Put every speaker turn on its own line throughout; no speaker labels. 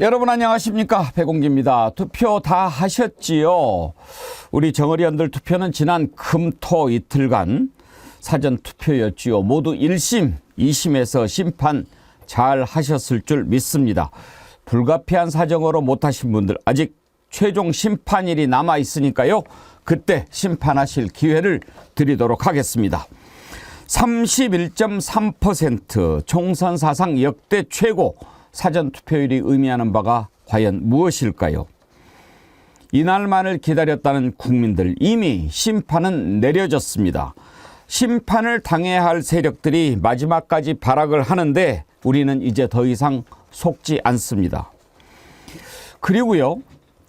여러분 안녕하십니까, 백운기입니다. 투표 다 하셨지요? 우리 정의리원들 투표는 지난 금, 토 이틀간 사전투표였지요. 모두 1심, 2심에서 심판 잘 하셨을 줄 믿습니다. 불가피한 사정으로 못하신 분들 아직 최종 심판일이 남아있으니까요. 그때 심판하실 기회를 드리도록 하겠습니다. 31.3% 총선 사상 역대 최고 사전투표율이 의미하는 바가 과연 무엇일까요? 이날만을 기다렸다는 국민들, 이미 심판은 내려졌습니다. 심판을 당해야 할 세력들이 마지막까지 발악을 하는데 우리는 이제 더 이상 속지 않습니다. 그리고요,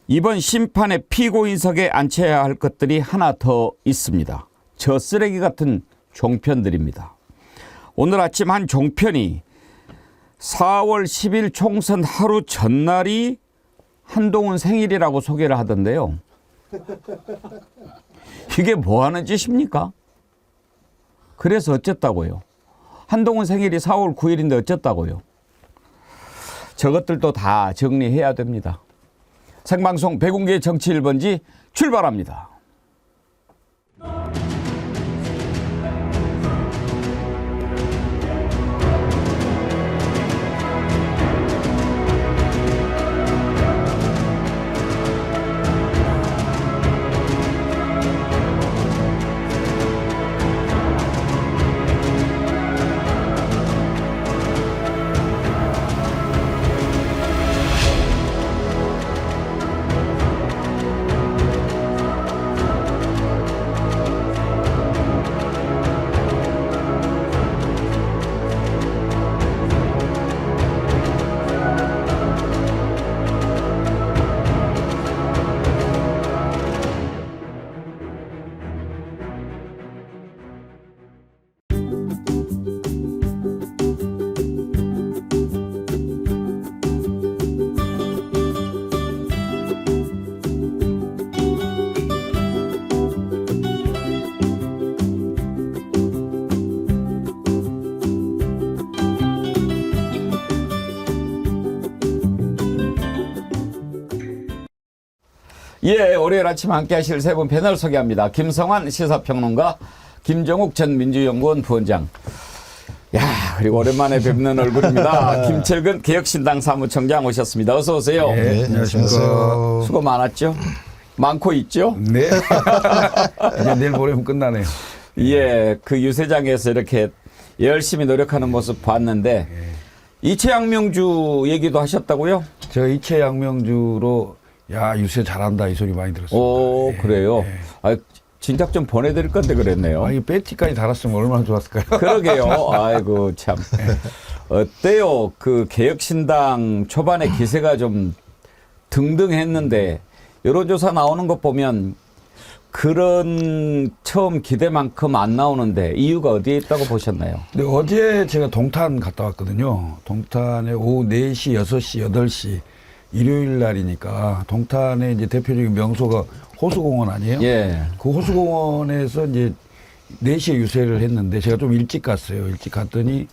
이번 심판의 피고인석에 앉혀야 할 것들이 하나 더 있습니다. 저 쓰레기 같은 종편들입니다. 오늘 아침 한 종편이 4월 10일 총선 하루 전날이 한동훈 생일이라고 소개를 하던데요. 이게 뭐 하는 짓입니까? 그래서 어쨌다고요? 한동훈 생일이 4월 9일인데 어쨌다고요? 저것들도 다 정리해야 됩니다. 생방송 백운기의 정치 1번지 출발합니다. 예, 월요일 아침 함께 하실 세 분 패널 소개합니다. 김성환 시사평론가, 김정욱 전 민주연구원 부원장. 야, 그리고 오랜만에 뵙는 얼굴입니다. 김철근 개혁신당 사무총장 오셨습니다. 어서 오세요.
네, 안녕하십니까.
수고 많았죠? 많고 있죠?
네. 이제 내일 모레면 끝나네요.
예, 그 유세장에서 이렇게 열심히 노력하는 모습 봤는데, 이채양명주 얘기도 하셨다고요?
제가 이채양명주로 야, 유세 잘한다 이 소리 많이 들었습니다.
오,
예,
그래요?
예.
아, 진작 좀 보내드릴 건데 그랬네요.
아, 이 배티까지 달았으면 얼마나 좋았을까요?
그러게요. 아이고, 참. 어때요? 그 개혁신당 초반에 기세가 좀 등등했는데, 여론조사 나오는 것 보면 그런 처음 기대만큼 안 나오는데 이유가 어디에 있다고 보셨나요?
근데 어제 제가 동탄 갔다 왔거든요. 동탄에 오후 4시, 6시, 8시 일요일 날이니까 동탄의 이제 대표적인 명소가 호수공원 아니에요?
예.
그 호수공원에서 이제 4시에 유세를 했는데 제가 좀 일찍 갔어요. 일찍 갔더니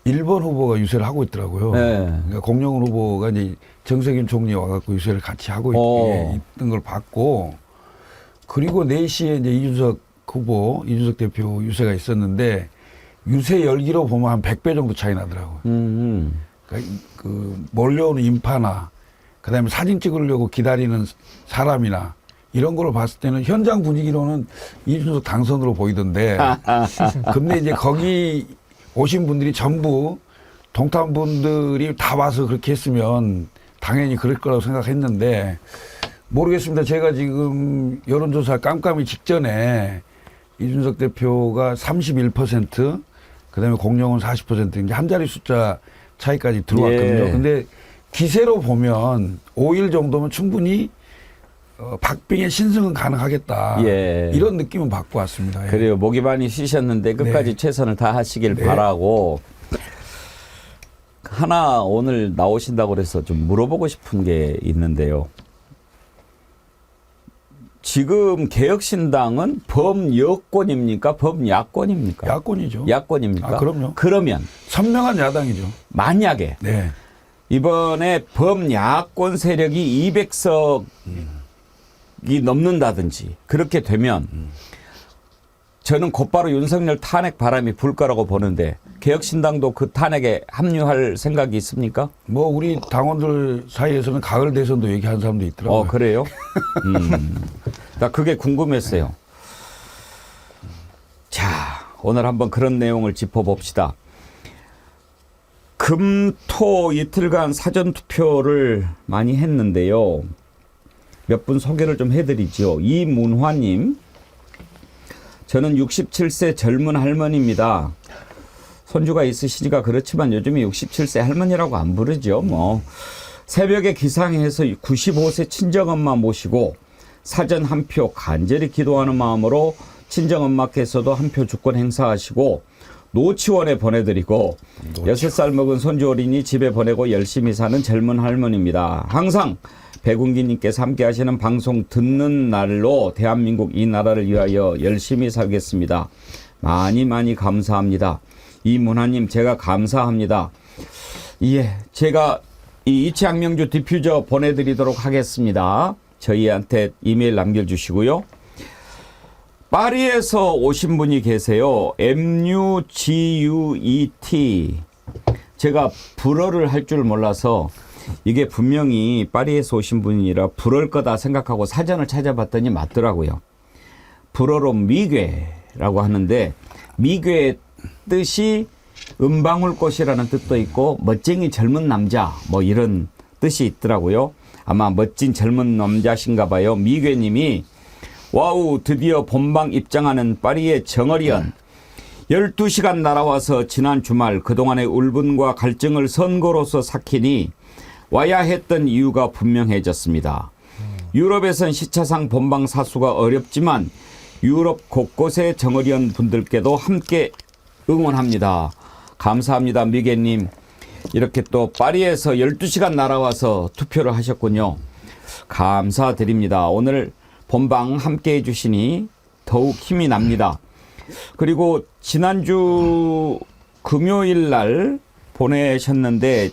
1번 후보가 유세를 하고 있더라고요.
네.
그러니까 공영훈 후보가 이제 정세균 총리 와갖고 유세를 같이 하고 있던 걸 봤고, 그리고 4시에 이제 이준석 후보, 이준석 대표 유세가 있었는데 유세 열기로 보면 한 100배 정도 차이 나더라고요. 그러니까 그 몰려오는 인파나 그다음에 사진 찍으려고 기다리는 사람이나 이런 거를 봤을 때는 현장 분위기로는 이준석 당선으로 보이던데, 근데 이제 거기 오신 분들이 전부 동탄 분들이 다 와서 그렇게 했으면 당연히 그럴 거라고 생각했는데 모르겠습니다. 제가 지금 여론조사 깜깜이 직전에 이준석 대표가 31%, 그다음에 공영은 40%, 이제 한 자리 숫자 차이까지 들어왔거든요.
예.
근데 기세로 보면 5일 정도면 충분히 박빙의 신승은 가능하겠다.
예.
이런 느낌은 받고 왔습니다. 예.
그래요. 목이 많이 쉬셨는데 끝까지
네.
최선을 다하시길
네.
바라고. 하나 오늘 나오신다고 그래서 좀 물어보고 싶은 게 있는데요. 지금 개혁신당은 범여권입니까? 범야권입니까?
야권이죠.
야권입니까?
아, 그럼요.
그러면
선명한 야당이죠.
만약에
네.
이번에 범야권 세력이 200석이 넘는다든지 그렇게 되면 저는 곧바로 윤석열 탄핵 바람이 불 거라고 보는데 개혁신당도 그 탄핵에 합류할 생각이 있습니까?
뭐 우리 당원들 사이에서는 가을 대선도 얘기하는 사람도 있더라고요.
그래요? 나 그게 궁금했어요. 자, 오늘 한번 그런 내용을 짚어봅시다. 금, 토 이틀간 사전투표를 많이 했는데요. 몇 분 소개를 좀 해드리죠. 이문화님. 저는 67세 젊은 할머니입니다. 손주가 있으시니까 그렇지만 요즘에 67세 할머니라고 안 부르죠. 뭐 새벽에 기상해서 95세 친정엄마 모시고 사전 한 표 간절히 기도하는 마음으로 친정엄마께서도 한 표 주권 행사하시고 노치원에 보내드리고 6살 먹은 손주 어린이 집에 보내고 열심히 사는 젊은 할머니입니다. 항상 백운기님께서 함께 하시는 방송 듣는 날로 대한민국 이 나라를 위하여 열심히 살겠습니다. 많이 많이 감사합니다. 이문화님 제가 감사합니다. 예, 제가 이 이치항명주 디퓨저 보내드리도록 하겠습니다. 저희한테 이메일 남겨주시고요. 파리에서 오신 분이 계세요. MUGUET. 제가 불어를 할 줄 몰라서 이게 분명히 파리에서 오신 분이라 불어일 거다 생각하고 사전을 찾아봤더니 맞더라고요. 불어로 미괴라고 하는데 미괴의 뜻이 은방울꽃이라는 뜻도 있고 멋쟁이 젊은 남자 뭐 이런 뜻이 있더라고요. 아마 멋진 젊은 남자신가 봐요. 미괴님이 와우 드디어 본방 입장하는 파리의 정어리언 12시간 날아와서 지난 주말 그동안의 울분과 갈증을 선거로서 삭히니 와야 했던 이유가 분명해졌습니다. 유럽에선 시차상 본방 사수가 어렵지만 유럽 곳곳의 정어리언 분들께도 함께 응원합니다. 감사합니다. 미개님. 이렇게 또 파리에서 12시간 날아와서 투표를 하셨군요. 감사드립니다. 오늘 본방 함께 해주시니 더욱 힘이 납니다. 그리고 지난주 금요일 날 보내셨는데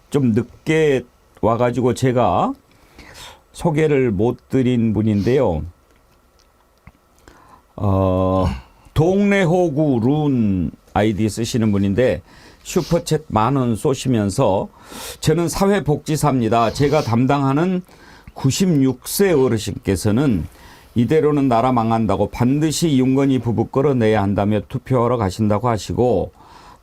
좀 늦게 와가지고 제가 소개를 못 드린 분인데요. 동래호구 룬 아이디 쓰시는 분인데 슈퍼챗 10,000원 쏘시면서 저는 사회복지사입니다. 제가 담당하는 96세 어르신께서는 이대로는 나라 망한다고 반드시 윤건희 부부 끌어내야 한다며 투표하러 가신다고 하시고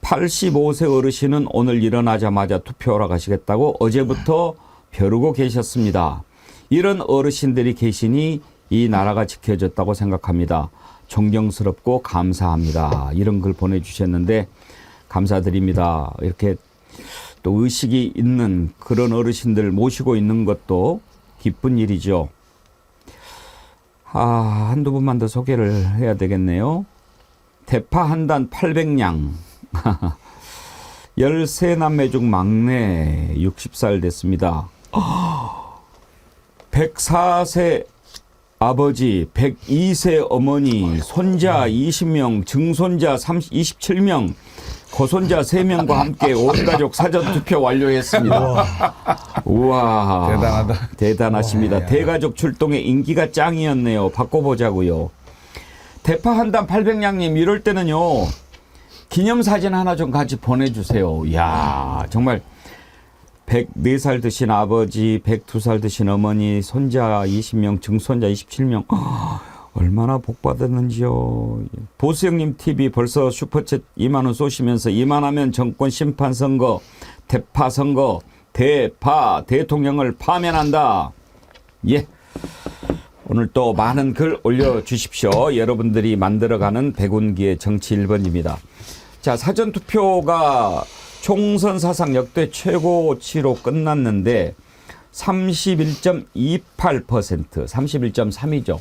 85세 어르신은 오늘 일어나자마자 투표하러 가시겠다고 어제부터 벼르고 계셨습니다. 이런 어르신들이 계시니 이 나라가 지켜졌다고 생각합니다. 존경스럽고 감사합니다. 이런 글 보내주셨는데 감사드립니다. 이렇게 또 의식이 있는 그런 어르신들 모시고 있는 것도 기쁜 일이죠. 한두 분만 더 소개를 해야 되겠네요. 대파 한 단 800냥 13남매 중 막내 60살 됐습니다. 104세 아버지, 102세 어머니, 손자 20명, 증손자 27명, 고손자 3명과 함께 온 가족 사전투표 완료했습니다. 우와.
대단하다.
대단하십니다. 대가족 출동에 인기가 짱이었네요. 바꿔보자고요. 대파 한 단 800냥님 이럴 때는요. 기념사진 하나 좀 같이 보내주세요. 이야 정말 104살 드신 아버지, 102살 드신 어머니, 손자 20명, 증손자 27명. 얼마나 복 받았는지요. 보수형님 TV 벌써 슈퍼챗 20,000원 쏘시면서 이만하면 정권 심판 선거, 대파 선거, 대파 대통령을 파면한다. 예. 오늘 또 많은 글 올려주십시오. 여러분들이 만들어가는 백운기의 정치 1번입니다. 자, 사전투표가 총선 사상 역대 최고치로 끝났는데 31.28%, 31.3이죠.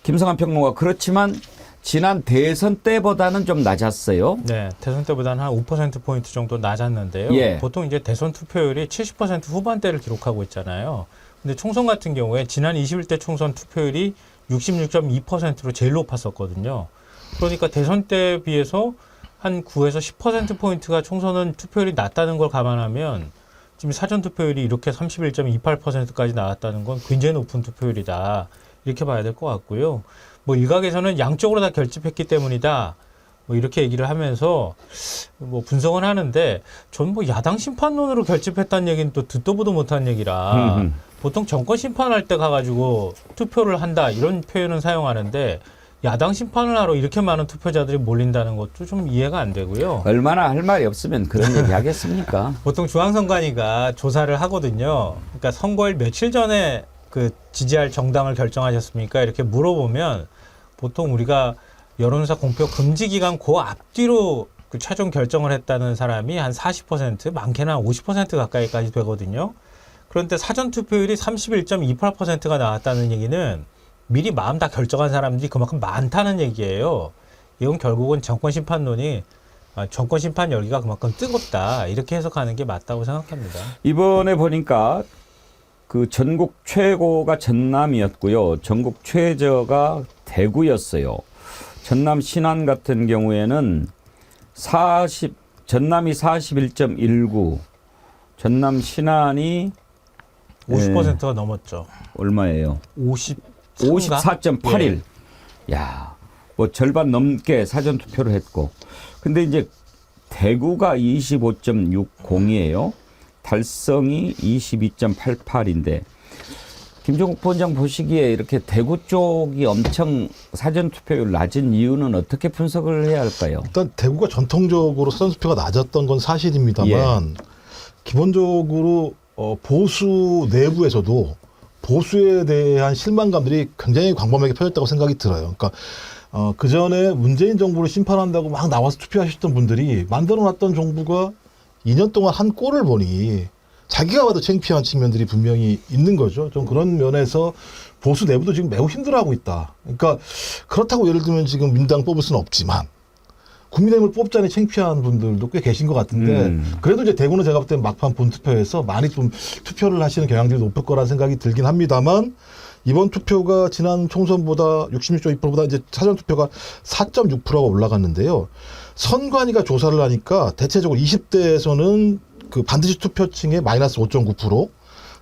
김성한 평론가 그렇지만 지난 대선 때보다는 좀 낮았어요.
네, 대선 때보다는 한 5%포인트 정도 낮았는데요.
예.
보통 이제 대선 투표율이 70% 후반대를 기록하고 있잖아요. 근데 총선 같은 경우에 지난 21대 총선 투표율이 66.2%로 제일 높았었거든요. 그러니까 대선 때에 비해서 한 9에서 10%포인트가 총선은 투표율이 낮다는 걸 감안하면 지금 사전 투표율이 이렇게 31.28%까지 나왔다는 건 굉장히 높은 투표율이다. 이렇게 봐야 될 것 같고요. 뭐 일각에서는 양쪽으로 다 결집했기 때문이다. 뭐 이렇게 얘기를 하면서 뭐 분석은 하는데 전 뭐 야당 심판론으로 결집했다는 얘기는 또 듣도 보도 못한 얘기라 보통 정권 심판할 때 가가지고 투표를 한다 이런 표현은 사용하는데 야당 심판을 하러 이렇게 많은 투표자들이 몰린다는 것도 좀 이해가 안 되고요.
얼마나 할 말이 없으면 그런 얘기 하겠습니까?
보통 중앙선관위가 조사를 하거든요. 그러니까 선거일 며칠 전에 그 지지할 정당을 결정하셨습니까? 이렇게 물어보면 보통 우리가 여론조사 공표 금지 기간 그 앞뒤로 그 최종 결정을 했다는 사람이 한 40%, 많게는 한 50% 가까이까지 되거든요. 그런데 사전 투표율이 31.28%가 나왔다는 얘기는 미리 마음 다 결정한 사람들이 그만큼 많다는 얘기예요. 이건 결국은 정권 심판론이 정권 심판 열기가 그만큼 뜨겁다 이렇게 해석하는 게 맞다고 생각합니다.
이번에 보니까 그 전국 최고가 전남이었고요. 전국 최저가 대구였어요. 전남 신안 같은 경우에는 전남이 41.19, 전남 신안이
50%가 넘었죠.
얼마예요? 54.81. 야, 뭐 절반 넘게 사전 투표를 했고. 근데 이제 대구가 25.60이에요. 달성이 22.88인데 김종국 본장 보시기에 이렇게 대구 쪽이 엄청 사전 투표율 낮은 이유는 어떻게 분석을 해야 할까요?
일단 대구가 전통적으로 사전 투표가 낮았던 건 사실입니다만 기본적으로 보수 내부에서도 보수에 대한 실망감들이 굉장히 광범위하게 펴졌다고 생각이 들어요. 그러니까 그 전에 문재인 정부를 심판한다고 막 나와서 투표하셨던 분들이 만들어놨던 정부가 2년 동안 한 꼴을 보니 자기가 봐도 창피한 측면들이 분명히 있는 거죠. 좀 그런 면에서 보수 내부도 지금 매우 힘들어하고 있다. 그러니까 그렇다고 예를 들면 지금 민당 뽑을 수는 없지만 국민의힘을 뽑자니 창피한 분들도 꽤 계신 것 같은데 그래도 이제 대구는 제가 볼 때 막판 본투표에서 많이 좀 투표를 하시는 경향들이 높을 거라는 생각이 들긴 합니다만 이번 투표가 지난 총선보다 66.2%보다 이제 사전 투표가 4.6%가 올라갔는데요. 선관위가 조사를 하니까 대체적으로 20대에서는 그 반드시 투표층의 마이너스 5.9%,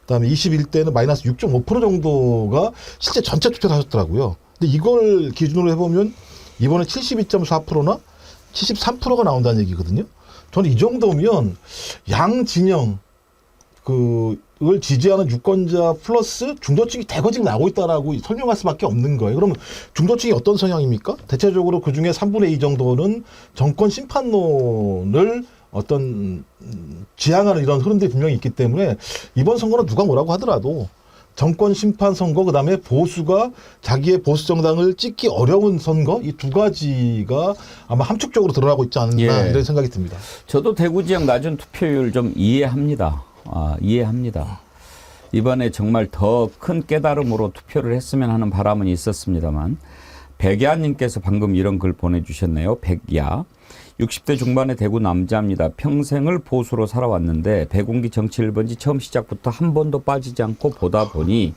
그다음에 21대는 마이너스 6.5% 정도가 실제 전체 투표를 하셨더라고요. 근데 이걸 기준으로 해보면 이번에 72.4%나 73%가 나온다는 얘기거든요. 저는 이 정도면 양 진영 을 지지하는 유권자 플러스 중도층이 대거 지금 나오고 있다라고 설명할 수밖에 없는 거예요. 그러면 중도층이 어떤 성향입니까? 대체적으로 그 중에 3분의 2 정도는 정권 심판론을 어떤 지향하는 이런 흐름들이 분명히 있기 때문에 이번 선거는 누가 뭐라고 하더라도 정권 심판 선거 그다음에 보수가 자기의 보수 정당을 찍기 어려운 선거 이 두 가지가 아마 함축적으로 드러나고 있지 않나 이런 생각이 듭니다.
저도 대구 지역 낮은 투표율 좀 이해합니다. 이해합니다. 이번에 정말 더 큰 깨달음으로 투표를 했으면 하는 바람은 있었습니다만 백야님께서 방금 이런 글 보내주셨네요. 백야. 60대 중반의 대구 남자입니다. 평생을 보수로 살아왔는데 배공기 정치 1번지 처음 시작부터 한 번도 빠지지 않고 보다 보니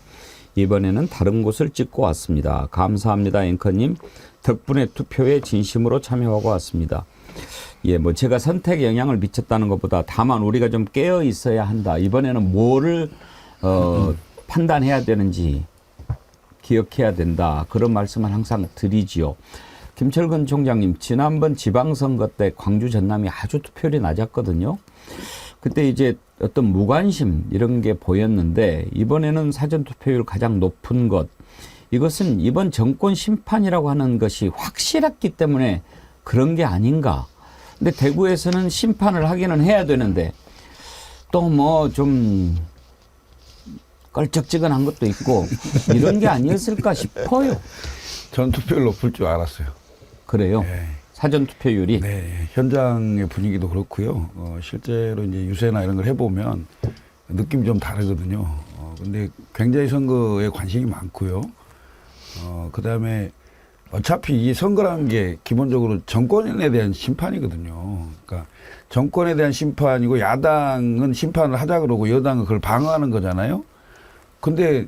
이번에는 다른 곳을 찍고 왔습니다. 감사합니다. 앵커님. 덕분에 투표에 진심으로 참여하고 왔습니다. 예, 뭐 제가 선택에 영향을 미쳤다는 것보다 다만 우리가 좀 깨어 있어야 한다. 이번에는 뭐를 판단해야 되는지 기억해야 된다. 그런 말씀을 항상 드리지요. 김철근 총장님, 지난번 지방선거 때 광주 전남이 아주 투표율이 낮았거든요. 그때 이제 어떤 무관심 이런 게 보였는데 이번에는 사전투표율 가장 높은 것. 이것은 이번 정권 심판이라고 하는 것이 확실했기 때문에 그런 게 아닌가. 근데 대구에서는 심판을 하기는 해야 되는데 또 뭐 좀 껄쩍지근한 것도 있고 이런 게 아니었을까 싶어요.
전 투표율 높을 줄 알았어요.
그래요?
네.
사전 투표율이?
네. 현장의 분위기도 그렇고요. 실제로 이제 유세나 이런 걸 해보면 느낌이 좀 다르거든요. 근데 굉장히 선거에 관심이 많고요. 그 다음에 어차피 이 선거라는 게 기본적으로 정권에 대한 심판이거든요. 그러니까 정권에 대한 심판이고 야당은 심판을 하자 그러고 여당은 그걸 방어하는 거잖아요. 근데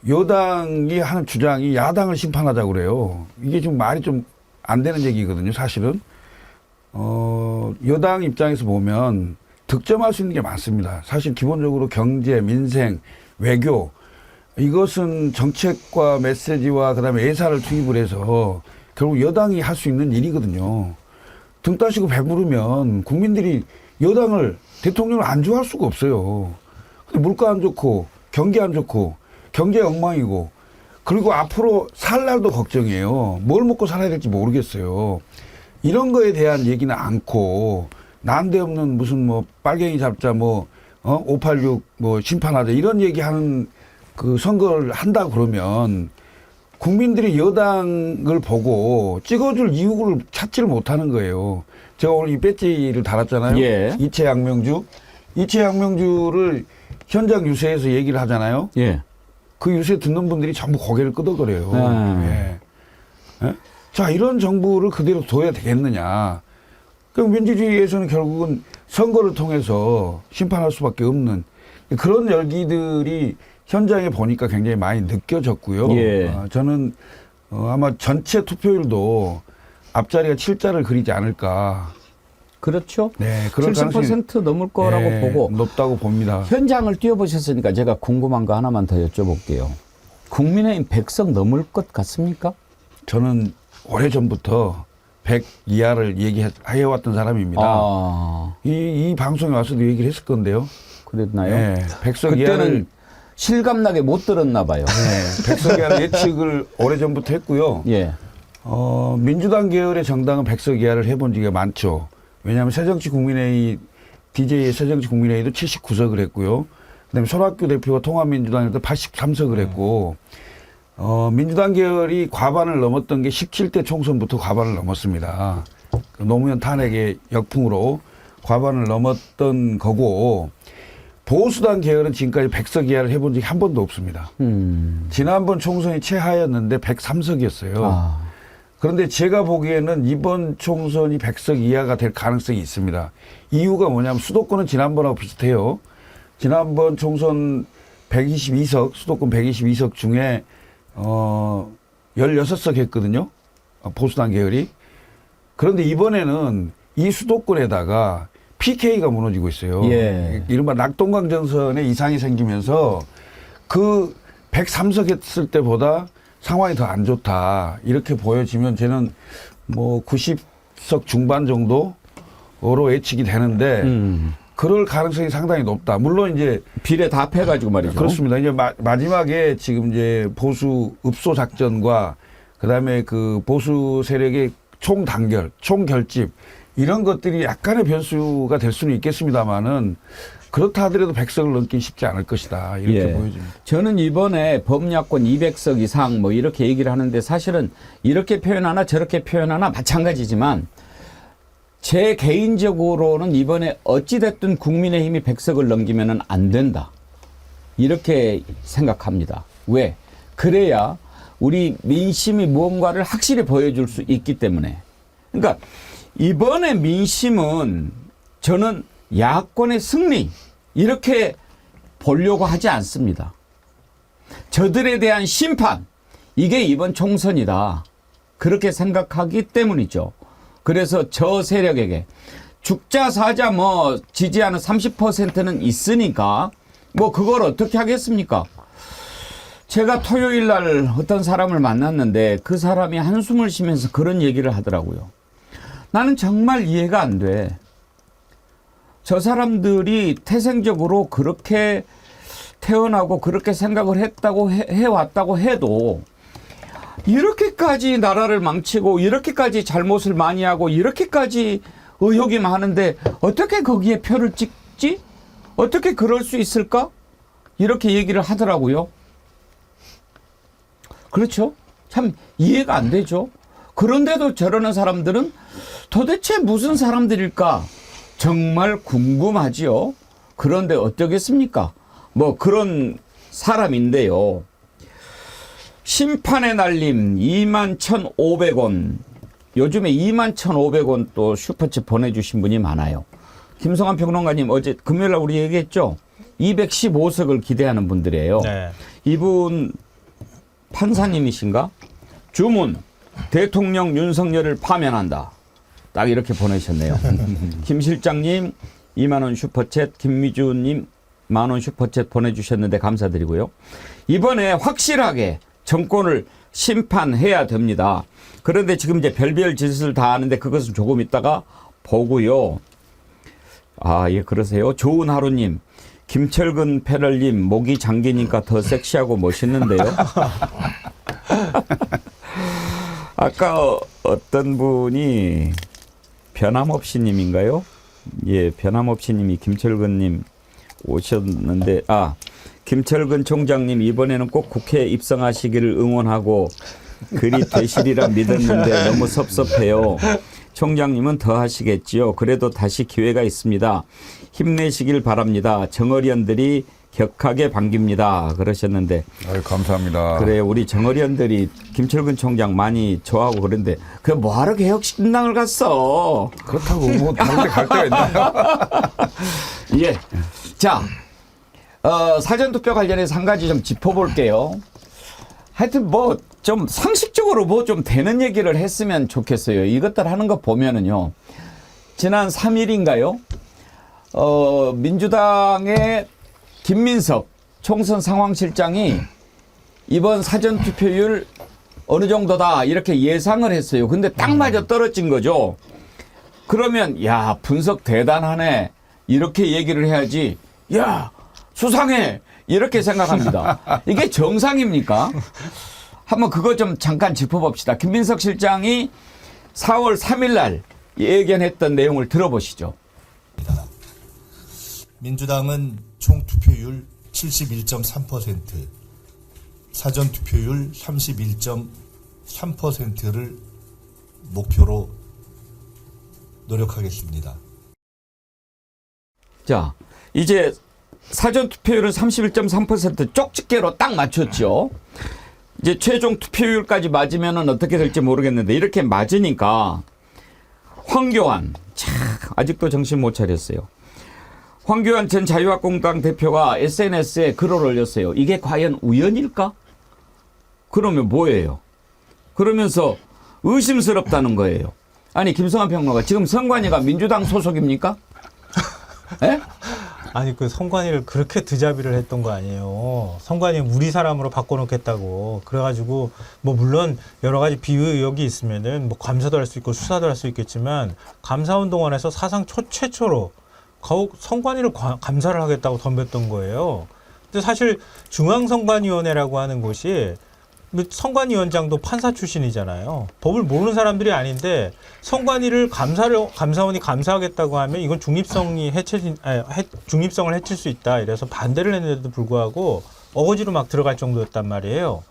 여당이 하는 주장이 야당을 심판하자고 그래요. 이게 좀 말이 좀 안 되는 얘기거든요, 사실은. 여당 입장에서 보면 득점할 수 있는 게 많습니다. 사실 기본적으로 경제, 민생, 외교 이것은 정책과 메시지와 그다음에 예산을 투입을 해서 결국 여당이 할 수 있는 일이거든요. 등 따시고 배부르면 국민들이 여당을 대통령을 안 좋아할 수가 없어요. 근데 물가 안 좋고 경기 안 좋고 경제 엉망이고 그리고 앞으로 살 날도 걱정이에요. 뭘 먹고 살아야 될지 모르겠어요. 이런 거에 대한 얘기는 않고 난데없는 무슨 뭐 빨갱이 잡자 586 심판하자 이런 얘기하는 그 선거를 한다 그러면 국민들이 여당을 보고 찍어줄 이유를 찾지를 못하는 거예요. 제가 오늘 이 배지를 달았잖아요.
예.
이채 양명주를 현장 유세에서 얘기를 하잖아요.
예.
그 유세 듣는 분들이 전부 고개를 끄덕거려요. 예. 예? 자, 이런 정부를 그대로 둬야 되겠느냐. 그럼 민주주의에서는 결국은 선거를 통해서 심판할 수밖에 없는 그런 열기들이 현장에 보니까 굉장히 많이 느껴졌고요.
예.
저는 아마 전체 투표율도 앞자리가 7자를 그리지 않을까.
그렇죠.
네, 그럴 가능성이
70% 넘을 거라고
네,
보고
높다고 봅니다.
현장을 뛰어보셨으니까 제가 궁금한 거 하나만 더 여쭤볼게요. 국민의힘 100석 넘을 것 같습니까?
저는 오래전부터 100 이하를 얘기해왔던 사람입니다. 이 방송에 와서도 얘기를 했을 건데요.
그랬나요?
네, 100석
그때는
이하를
실감나게 못 들었나 봐요.
네, 100석 이하를 예측을 오래전부터 했고요.
예.
민주당 계열의 정당은 100석 이하를 해본 지가 많죠. 왜냐하면 새정치국민회의, DJ의 새정치국민회의도 79석을 했고요. 그다음에 손학규 대표가 통합민주당에도 83석을 했고, 민주당 계열이 과반을 넘었던 게 17대 총선부터 과반을 넘었습니다. 노무현 탄핵의 역풍으로 과반을 넘었던 거고, 보수당 계열은 지금까지 100석 이하를 해본 적이 한 번도 없습니다. 지난번 총선이 최하였는데 103석이었어요. 그런데 제가 보기에는 이번 총선이 100석 이하가 될 가능성이 있습니다. 이유가 뭐냐면 수도권은 지난번하고 비슷해요. 지난번 총선 122석, 수도권 122석 중에 16석 했거든요. 보수당 계열이. 그런데 이번에는 이 수도권에다가 PK가 무너지고 있어요.
예.
이른바 낙동강전선에 이상이 생기면서 그 103석 했을 때보다 상황이 더 안 좋다. 이렇게 보여지면 저는 90석 중반 정도로 예측이 되는데 그럴 가능성이 상당히 높다. 물론 이제
비례 다 패가지고 말이죠.
그렇습니다. 이제 마지막에 지금 이제 보수 읍소 작전과 그다음에 그 보수 세력의 총단결, 총결집 이런 것들이 약간의 변수가 될 수는 있겠습니다만은 그렇다 하더라도 100석을 넘기 쉽지 않을 것이다. 이렇게 보여집니다.
저는 이번에 범야권 200석 이상 이렇게 얘기를 하는데 사실은 이렇게 표현하나 저렇게 표현하나 마찬가지지만 제 개인적으로는 이번에 어찌됐든 국민의힘이 100석을 넘기면 안 된다. 이렇게 생각합니다. 왜? 그래야 우리 민심이 무언가를 확실히 보여줄 수 있기 때문에. 그러니까 이번에 민심은 저는 야권의 승리 이렇게 보려고 하지 않습니다. 저들에 대한 심판 이게 이번 총선이다. 그렇게 생각하기 때문이죠. 그래서 저 세력에게 죽자 사자 지지하는 30%는 있으니까 그걸 어떻게 하겠습니까? 제가 토요일 날 어떤 사람을 만났는데 그 사람이 한숨을 쉬면서 그런 얘기를 하더라고요. 나는 정말 이해가 안 돼. 저 사람들이 태생적으로 그렇게 태어나고 그렇게 생각을 했다고 해왔다고 해도 이렇게까지 나라를 망치고 이렇게까지 잘못을 많이 하고 이렇게까지 의혹이 많은데 어떻게 거기에 표를 찍지? 어떻게 그럴 수 있을까? 이렇게 얘기를 하더라고요. 그렇죠? 참 이해가 안 되죠. 그런데도 저러는 사람들은 도대체 무슨 사람들일까? 정말 궁금하지요. 그런데 어쩌겠습니까? 그런 사람인데요. 심판의 날림 21,500원. 요즘에 21,500원 또 슈퍼챗 보내주신 분이 많아요. 김성환 평론가님 어제 금요일 날 우리 얘기했죠. 215석을 기대하는 분들이에요.
네.
이분 판사님이신가? 주문 대통령 윤석열을 파면한다. 딱 이렇게 보내셨네요. 김 실장님 2만 원 슈퍼챗, 김미주님 10,000원 슈퍼챗 보내주셨는데 감사드리고요. 이번에 확실하게 정권을 심판해야 됩니다. 그런데 지금 이제 별별 짓을 다 하는데 그것은 조금 있다가 보고요. 아, 예, 그러세요. 좋은 하루님, 김철근 패널님, 목이 잠기니까 더 섹시하고 멋있는데요. 아까 어떤 분이 변함없이님인가요? 예, 변함없이님이 김철근님 오셨는데, 김철근 총장님 이번에는 꼭 국회에 입성하시기를 응원하고 그리 되시리라 믿었는데 너무 섭섭해요. 총장님은 더 하시겠지요. 그래도 다시 기회가 있습니다. 힘내시길 바랍니다. 정어리원들이 격하게 반깁니다. 그러셨는데.
아유, 감사합니다.
그래, 우리 정어리원들이 김철근 총장 많이 좋아하고 그런데 그 뭐하러 개혁신당을 갔어?
그렇다고 뭐 다른 데 갈 데가 있나요?
예. 자, 사전투표 관련해서 한 가지 좀 짚어볼게요. 하여튼 뭐 좀 상식적으로 뭐 좀 되는 얘기를 했으면 좋겠어요. 이것들 하는 거 보면은요. 지난 3일인가요? 민주당의 김민석 총선 상황실장이 이번 사전투표율 어느 정도다 이렇게 예상을 했어요. 근데 딱 맞아 떨어진 거죠. 그러면 야, 분석 대단하네 이렇게 얘기를 해야지. 야, 수상해 이렇게 생각합니다. 이게 정상입니까? 한번 그거 좀 잠깐 짚어봅시다. 김민석 실장이 4월 3일 날 예견했던 내용을 들어보시죠.
민주당은 총 투표율 71.3%, 사전 투표율 31.3%를 목표로 노력하겠습니다.
자, 이제 사전 투표율은 31.3% 쪽집게로 딱 맞췄죠. 이제 최종 투표율까지 맞으면은 어떻게 될지 모르겠는데 이렇게 맞으니까 황교안 참 아직도 정신 못 차렸어요. 황교안 전 자유한국당 대표가 SNS에 글을 올렸어요. 이게 과연 우연일까? 그러면 뭐예요? 그러면서 의심스럽다는 거예요. 아니, 김성환 평론가, 지금 선관위가 민주당 소속입니까? 예?
아니 그 선관위를 그렇게 드자비를 했던 거 아니에요. 선관위 우리 사람으로 바꿔놓겠다고. 그래가지고 뭐 물론 여러 가지 비의혹이 있으면은 뭐 감사도 할 수 있고 수사도 할 수 있겠지만 감사운동원에서 사상 최초로 선관위를 감사를 하겠다고 덤볐던 거예요. 근데 사실 중앙선관위원회라고 하는 곳이 선관위원장도 판사 출신이잖아요. 법을 모르는 사람들이 아닌데 선관위를 감사원이 감사하겠다고 하면 이건 중립성을 해칠 수 있다. 이래서 반대를 했는데도 불구하고 어거지로 막 들어갈 정도였단 말이에요.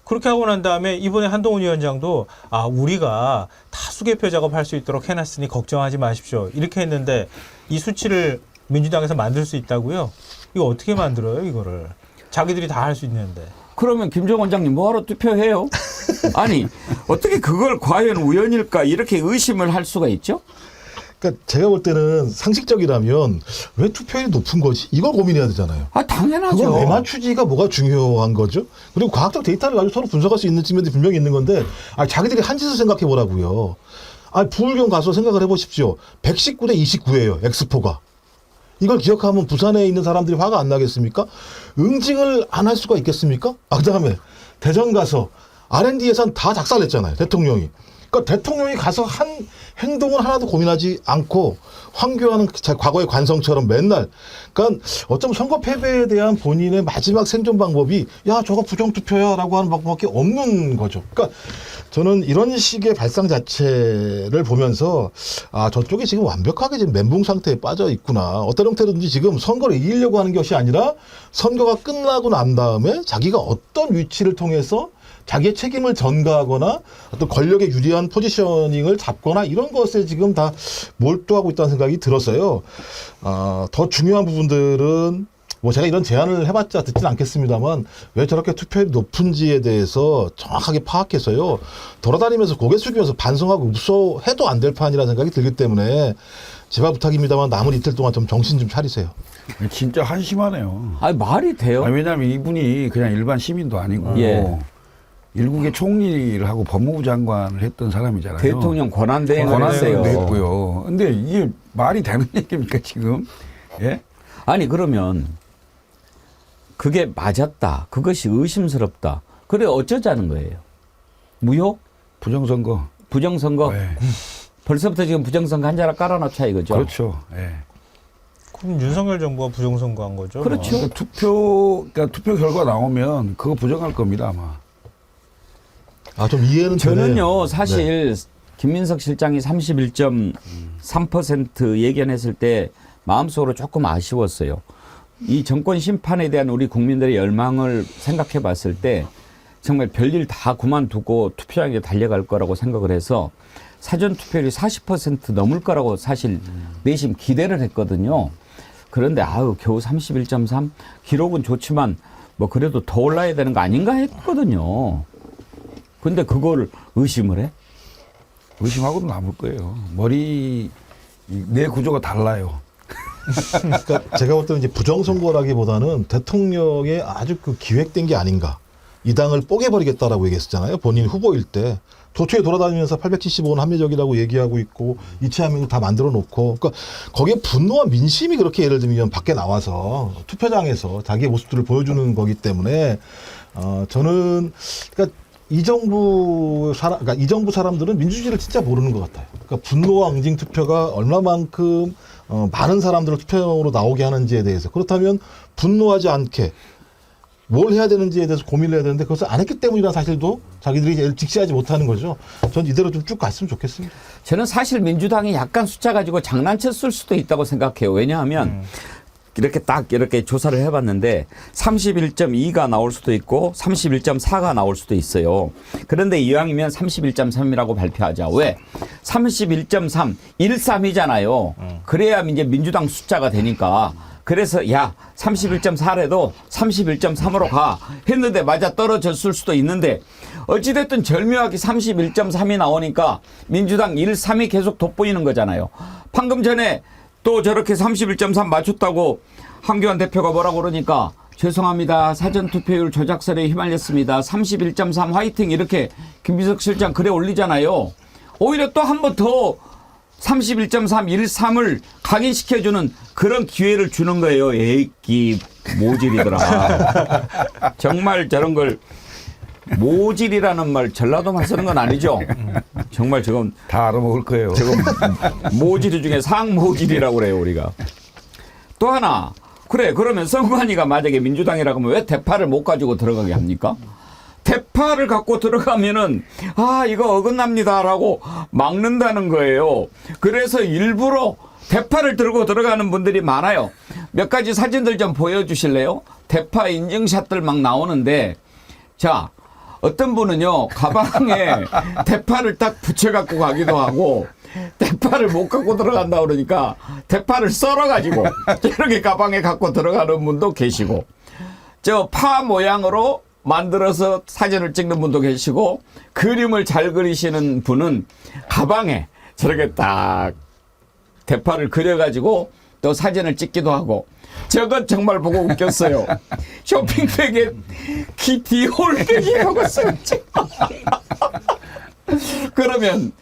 그렇게 하고 난 다음에 이번에 한동훈 위원장도 우리가 다수 개표 작업할 수 있도록 해놨으니 걱정하지 마십시오. 이렇게 했는데 이 수치를 민주당에서 만들 수 있다고요? 이거 어떻게 만들어요, 이거를? 자기들이 다 할 수 있는데.
그러면 김정 원장님 뭐하러 투표해요? 아니, 어떻게 그걸 과연 우연일까 이렇게 의심을 할 수가 있죠?
그러니까 제가 볼 때는 상식적이라면 왜 투표율이 높은 거지? 이걸 고민해야 되잖아요.
당연하죠.
그걸 왜 맞추지가 뭐가 중요한 거죠? 그리고 과학적 데이터를 가지고 서로 분석할 수 있는 측면도 분명히 있는 건데 자기들이 한 짓을 생각해 보라고요. 부울경 가서 생각을 해보십시오. 119대 29예요. 엑스포가. 이걸 기억하면 부산에 있는 사람들이 화가 안 나겠습니까? 응징을 안 할 수가 있겠습니까? 그다음에 대전 가서 R&D 예산 다 작살냈잖아요. 대통령이. 그러니까 대통령이 가서 한 행동을 하나도 고민하지 않고 황교안은 과거의 관성처럼 맨날 그러니까 어쩌면 선거 패배에 대한 본인의 마지막 생존 방법이 야 저거 부정투표야라고 하는 방법밖에 없는 거죠. 그러니까 저는 이런 식의 발상 자체를 보면서 저쪽이 지금 완벽하게 지금 멘붕 상태에 빠져 있구나. 어떤 형태로든지 지금 선거를 이기려고 하는 것이 아니라 선거가 끝나고 난 다음에 자기가 어떤 위치를 통해서 자기의 책임을 전가하거나 어떤 권력에 유리한 포지셔닝을 잡거나 이런 것에 지금 다 몰두하고 있다는 생각이 들었어요. 더 중요한 부분들은 뭐 제가 이런 제안을 해봤자 듣진 않겠습니다만 왜 저렇게 투표율이 높은지에 대해서 정확하게 파악해서요. 돌아다니면서 고개 숙이면서 반성하고 읍소해도 안 될 판이라는 생각이 들기 때문에 제발 부탁입니다만 남은 이틀 동안 좀 정신 좀 차리세요.
진짜 한심하네요.
말이 돼요?
왜냐하면 이분이 그냥 일반 시민도 아니고
예.
일국의 총리를 하고 법무부 장관을 했던 사람이잖아요.
대통령 권한대행을
권한대행도
했어요.
했고요. 근데 이게 말이 되는 얘기입니까 지금? 예?
아니 그러면 그게 맞았다. 그것이 의심스럽다. 그래 어쩌자는 거예요. 무효?
부정선거.
부정선거?
네.
벌써부터 지금 부정선거 한 자락 깔아놓자 이거죠.
그렇죠. 예.
그럼 윤석열 정부가 부정선거한 거죠.
그렇죠.
뭐.
그러니까 투표 결과 나오면 그거 부정할 겁니다 아마.
좀 이해는 되네요.
저는요 사실 김민석 실장이 31.3% 예견했을 때 마음속으로 조금 아쉬웠어요. 이 정권 심판에 대한 우리 국민들의 열망을 생각해 봤을 때 정말 별일 다 그만두고 투표장에 달려갈 거라고 생각을 해서 사전 투표율이 40% 넘을 거라고 사실 내심 기대를 했거든요. 그런데 겨우 31.3 기록은 좋지만 뭐 그래도 더 올라야 되는 거 아닌가 했거든요. 근데 그걸 의심을 해?
의심하고도 남을 거예요. 내 구조가 달라요.
그러니까 제가 볼 때는 이제 부정선거라기보다는 대통령의 아주 그 기획된 게 아닌가. 이 당을 뽀개버리겠다라고 얘기했었잖아요. 본인 후보일 때. 도처에 돌아다니면서 875원 합리적이라고 얘기하고 있고 이체하면 다 만들어 놓고 그러니까 거기에 분노와 민심이 그렇게 예를 들면 밖에 나와서 투표장에서 자기의 모습들을 보여주는 거기 때문에 저는 그러니까 이 정부 사람들은 민주주의를 진짜 모르는 것 같아요. 그러니까 분노와 응징 투표가 얼마만큼 많은 사람들을 투표용으로 나오게 하는지에 대해서 그렇다면 분노하지 않게 뭘 해야 되는지에 대해서 고민을 해야 되는데 그것을 안 했기 때문이라는 사실도 자기들이 직시하지 못하는 거죠. 전 이대로 좀 쭉 갔으면 좋겠습니다.
저는 사실 민주당이 약간 숫자 가지고 장난쳤을 수도 있다고 생각해요. 왜냐하면 이렇게 조사를 해봤는데 31.2가 나올 수도 있고 31.4가 나올 수도 있어요. 그런데 이왕이면 31.3이라고 발표하자. 왜? 31.3, 13이잖아요. 그래야 이제 민주당 숫자가 되니까. 그래서 31.4래도 31.3으로 가 했는데 맞아 떨어졌을 수도 있는데 어찌됐든 절묘하게 31.3이 나오니까 민주당 13이 계속 돋보이는 거잖아요. 방금 전에 또 저렇게 31.3 맞췄다고 황교안 대표가 뭐라고 그러니까 죄송합니다. 사전투표율 조작설에 휘말렸습니다. 31.3 화이팅 이렇게 김민석 실장 글에 올리잖아요. 오히려 또 한 번 더 31.3, 13을 각인시켜주는 그런 기회를 주는 거예요. 애기 모질이더라. 정말 저런 걸 모질이라는 말 전라도만 쓰는 건 아니죠. 정말 저건
다 알아먹을 거예요.
저건 모질 중에 상모질이라고 그래요 우리가. 또 하나 그래 그러면 선관위가 만약에 민주당이라고 하면 왜 대파를 못 가지고 들어가게 합니까? 대파를 갖고 들어가면은 이거 어긋납니다라고 막는다는 거예요. 그래서 일부러 대파를 들고 들어가는 분들이 많아요. 몇 가지 사진들 좀 보여주실래요? 대파 인증샷들 막 나오는데 자 어떤 분은요 가방에 대파를 딱 붙여갖고 가기도 하고 대파를 못 갖고 들어간다 그러니까 대파를 썰어가지고 이렇게 가방에 갖고 들어가는 분도 계시고 저 파 모양으로 만들어서 사진을 찍는 분도 계시고 그림을 잘 그리시는 분은 가방에 저렇게 딱 대파를 그려가지고 또 사진을 찍기도 하고 저건 정말 보고 웃겼어요. 쇼핑백에 디올백이라고 써있지. 그러면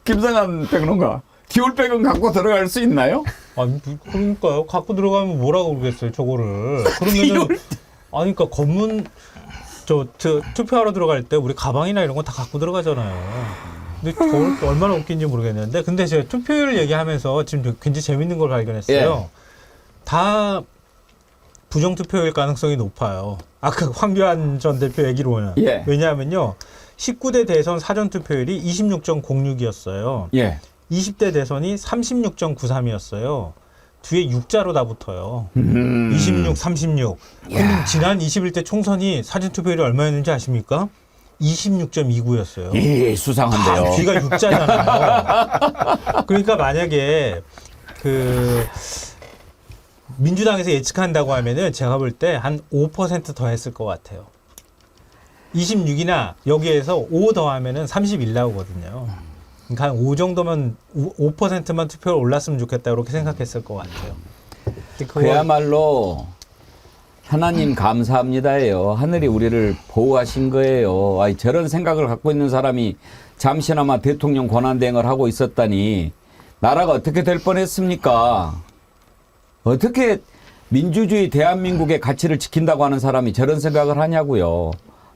김성한 평론가 디올백은 갖고 들어갈 수 있나요?
그러니까요. 갖고 들어가면 뭐라고 그러겠어요, 저거를. 그러면은 그러니까 검문 저 투표하러 들어갈 때 우리 가방이나 이런 거 다 갖고 들어가잖아요. 근데 저걸 또 얼마나 웃긴지 모르겠는데 근데 제가 투표율 얘기하면서 지금 굉장히 재밌는 걸 발견했어요. 다 부정투표일 가능성이 높아요. 아까 황교안 전 대표 얘기로는. 왜냐하면요. 19대 대선 사전투표율이 26.06이었어요. 20대 대선이 36.93이었어요. 뒤에 6자로 다 붙어요. 26, 36. 근데 지난 21대 총선이 사전투표율이 얼마였는지 아십니까? 26.29였어요.
예, 수상한데요.
뒤가 6자잖아요. 그러니까 만약에 민주당에서 예측한다고 하면은 제가 볼 때 한 5% 더 했을 것 같아요. 26이나 여기에서 5 더하면은 31 나오거든요. 그러니까 한 5 정도면 5%만 투표를 올랐으면 좋겠다 이렇게 생각했을 것 같아요.
그야말로 하나님 감사합니다예요. 하늘이 우리를 보호하신 거예요. 아이, 저런 생각을 갖고 있는 사람이 잠시나마 대통령 권한대행을 하고 있었다니 나라가 어떻게 될 뻔했습니까? 어떻게 민주주의 대한민국의 가치를 지킨다고 하는 사람이 저런 생각을 하냐고요.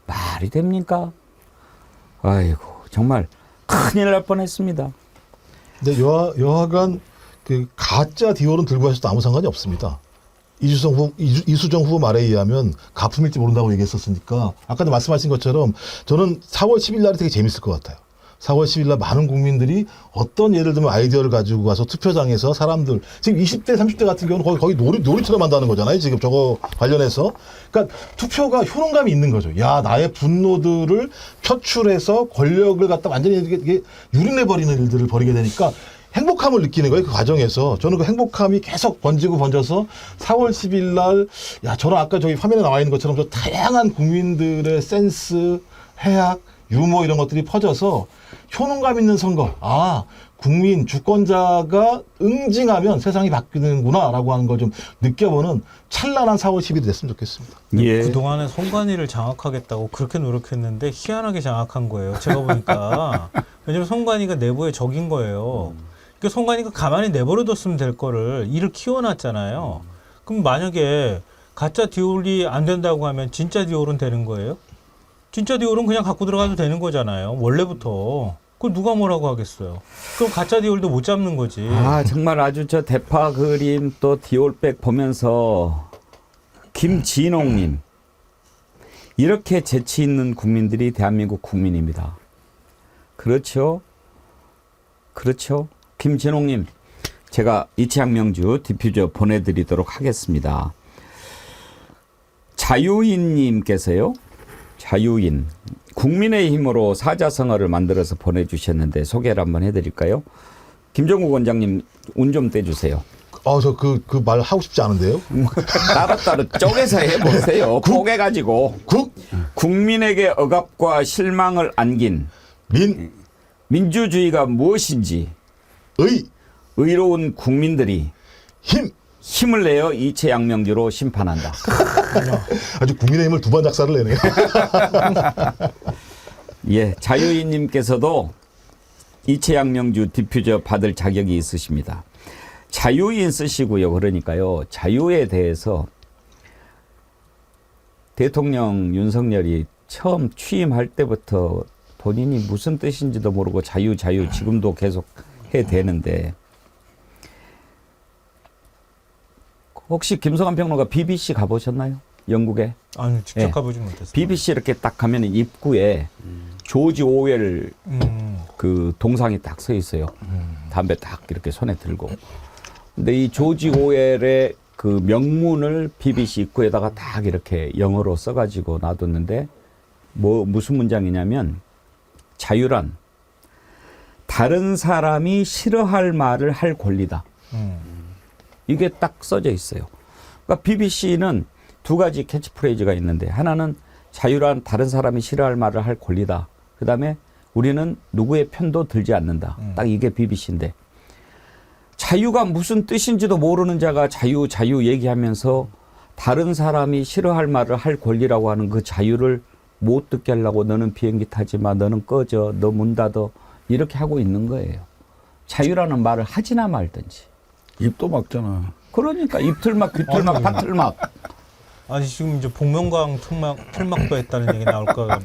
말이 됩니까? 아이고 정말 큰일 날 뻔했습니다.
근데 여하간 그 가짜 디올은 들고 하셔도 아무 상관이 없습니다. 이수정 후보 말에 의하면 가품일지 모른다고 얘기했었으니까 아까도 말씀하신 것처럼 저는 4월 10일 날이 되게 재밌을 것 같아요. 4월 10일 날 많은 국민들이 어떤 예를 들면 아이디어를 가지고 가서 투표장에서 사람들 지금 20대 30대 같은 경우는 거의 놀이처럼 한다는 거잖아요. 지금 저거 관련해서. 그러니까 투표가 효능감이 있는 거죠. 야, 나의 분노들을 표출해서 권력을 갖다 완전히 이게 유린해버리는 일들을 벌이게 되니까 행복함을 느끼는 거예요. 그 과정에서. 저는 그 행복함이 계속 번져서 4월 10일 날, 야, 저는 아까 저기 화면에 나와 있는 것처럼 저 다양한 국민들의 센스, 해학, 유머 이런 것들이 퍼져서 효능감 있는 선거. 아, 국민, 주권자가 응징하면 세상이 바뀌는구나라고 하는 걸 좀 느껴보는 찬란한 4월 10일이 됐으면 좋겠습니다.
예.
그동안에 선관위를 장악하겠다고 그렇게 노력했는데 희한하게 장악한 거예요. 제가 보니까. 왜냐면 선관위가 내부에 적인 거예요. 그러니까 선관위가 가만히 내버려뒀으면 될 거를 일을 키워놨잖아요. 그럼 만약에 가짜 디올이 안 된다고 하면 진짜 디올은 되는 거예요? 진짜 디올은 그냥 갖고 들어가도 되는 거잖아요. 원래부터. 그걸 누가 뭐라고 하겠어요. 그럼 가짜 디올도 못 잡는 거지.
아 정말 아주 저 대파 그림 또 디올백 보면서 김진홍님 이렇게 재치 있는 국민들이 대한민국 국민입니다. 그렇죠? 그렇죠? 김진홍님 제가 이채양명주 디퓨저 보내드리도록 하겠습니다. 자유인님께서요. 자유인 국민의힘으로 사자성어를 만들어서 보내주셨는데 소개를 한번 해드릴까요? 김종국 원장님 운 좀 떼주세요.
저 그 말 하고 싶지 않은데요.
따로따로 쪼개서 해보세요. 쪼개가지고 국민에게 억압과 실망을 안긴 민주주의가 무엇인지 의로운 국민들이 힘을 내어 이채양명주로 심판한다.
아주 국민의힘을 두 번 작사를 내네요.
예, 자유인님께서도 이채양명주 디퓨저 받을 자격이 있으십니다. 자유인 쓰시고요. 그러니까요. 자유에 대해서 대통령 윤석열이 처음 취임할 때부터 본인이 무슨 뜻인지도 모르고 자유 지금도 계속 해대는데 혹시 김성환 평론가 BBC 가보셨나요? 영국에?
아니 직접
네.
가보진 못했어요.
BBC 이렇게 딱 가면 입구에 조지 오웰 그 동상이 딱 서 있어요. 담배 딱 이렇게 손에 들고. 근데 이 조지 오웰의 그 명문을 BBC 입구에다가 딱 이렇게 영어로 써가지고 놔뒀는데 무슨 문장이냐면 자유란 다른 사람이 싫어할 말을 할 권리다. 이게 딱 써져 있어요. 그러니까 BBC는 두 가지 캐치프레이즈가 있는데 하나는 자유란 다른 사람이 싫어할 말을 할 권리다. 그다음에 우리는 누구의 편도 들지 않는다. 딱 이게 BBC인데 자유가 무슨 뜻인지도 모르는 자가 자유 얘기하면서 다른 사람이 싫어할 말을 할 권리라고 하는 그 자유를 못 듣게 하려고 너는 비행기 타지 마, 너는 꺼져, 너 문 닫어 이렇게 하고 있는 거예요. 자유라는 말을 하지나 말든지.
입도 막잖아.
그러니까 입틀막, 귀틀막, 밭틀막.
아니 지금 이제 복면가왕 틀막도 했다는 얘기 나올까?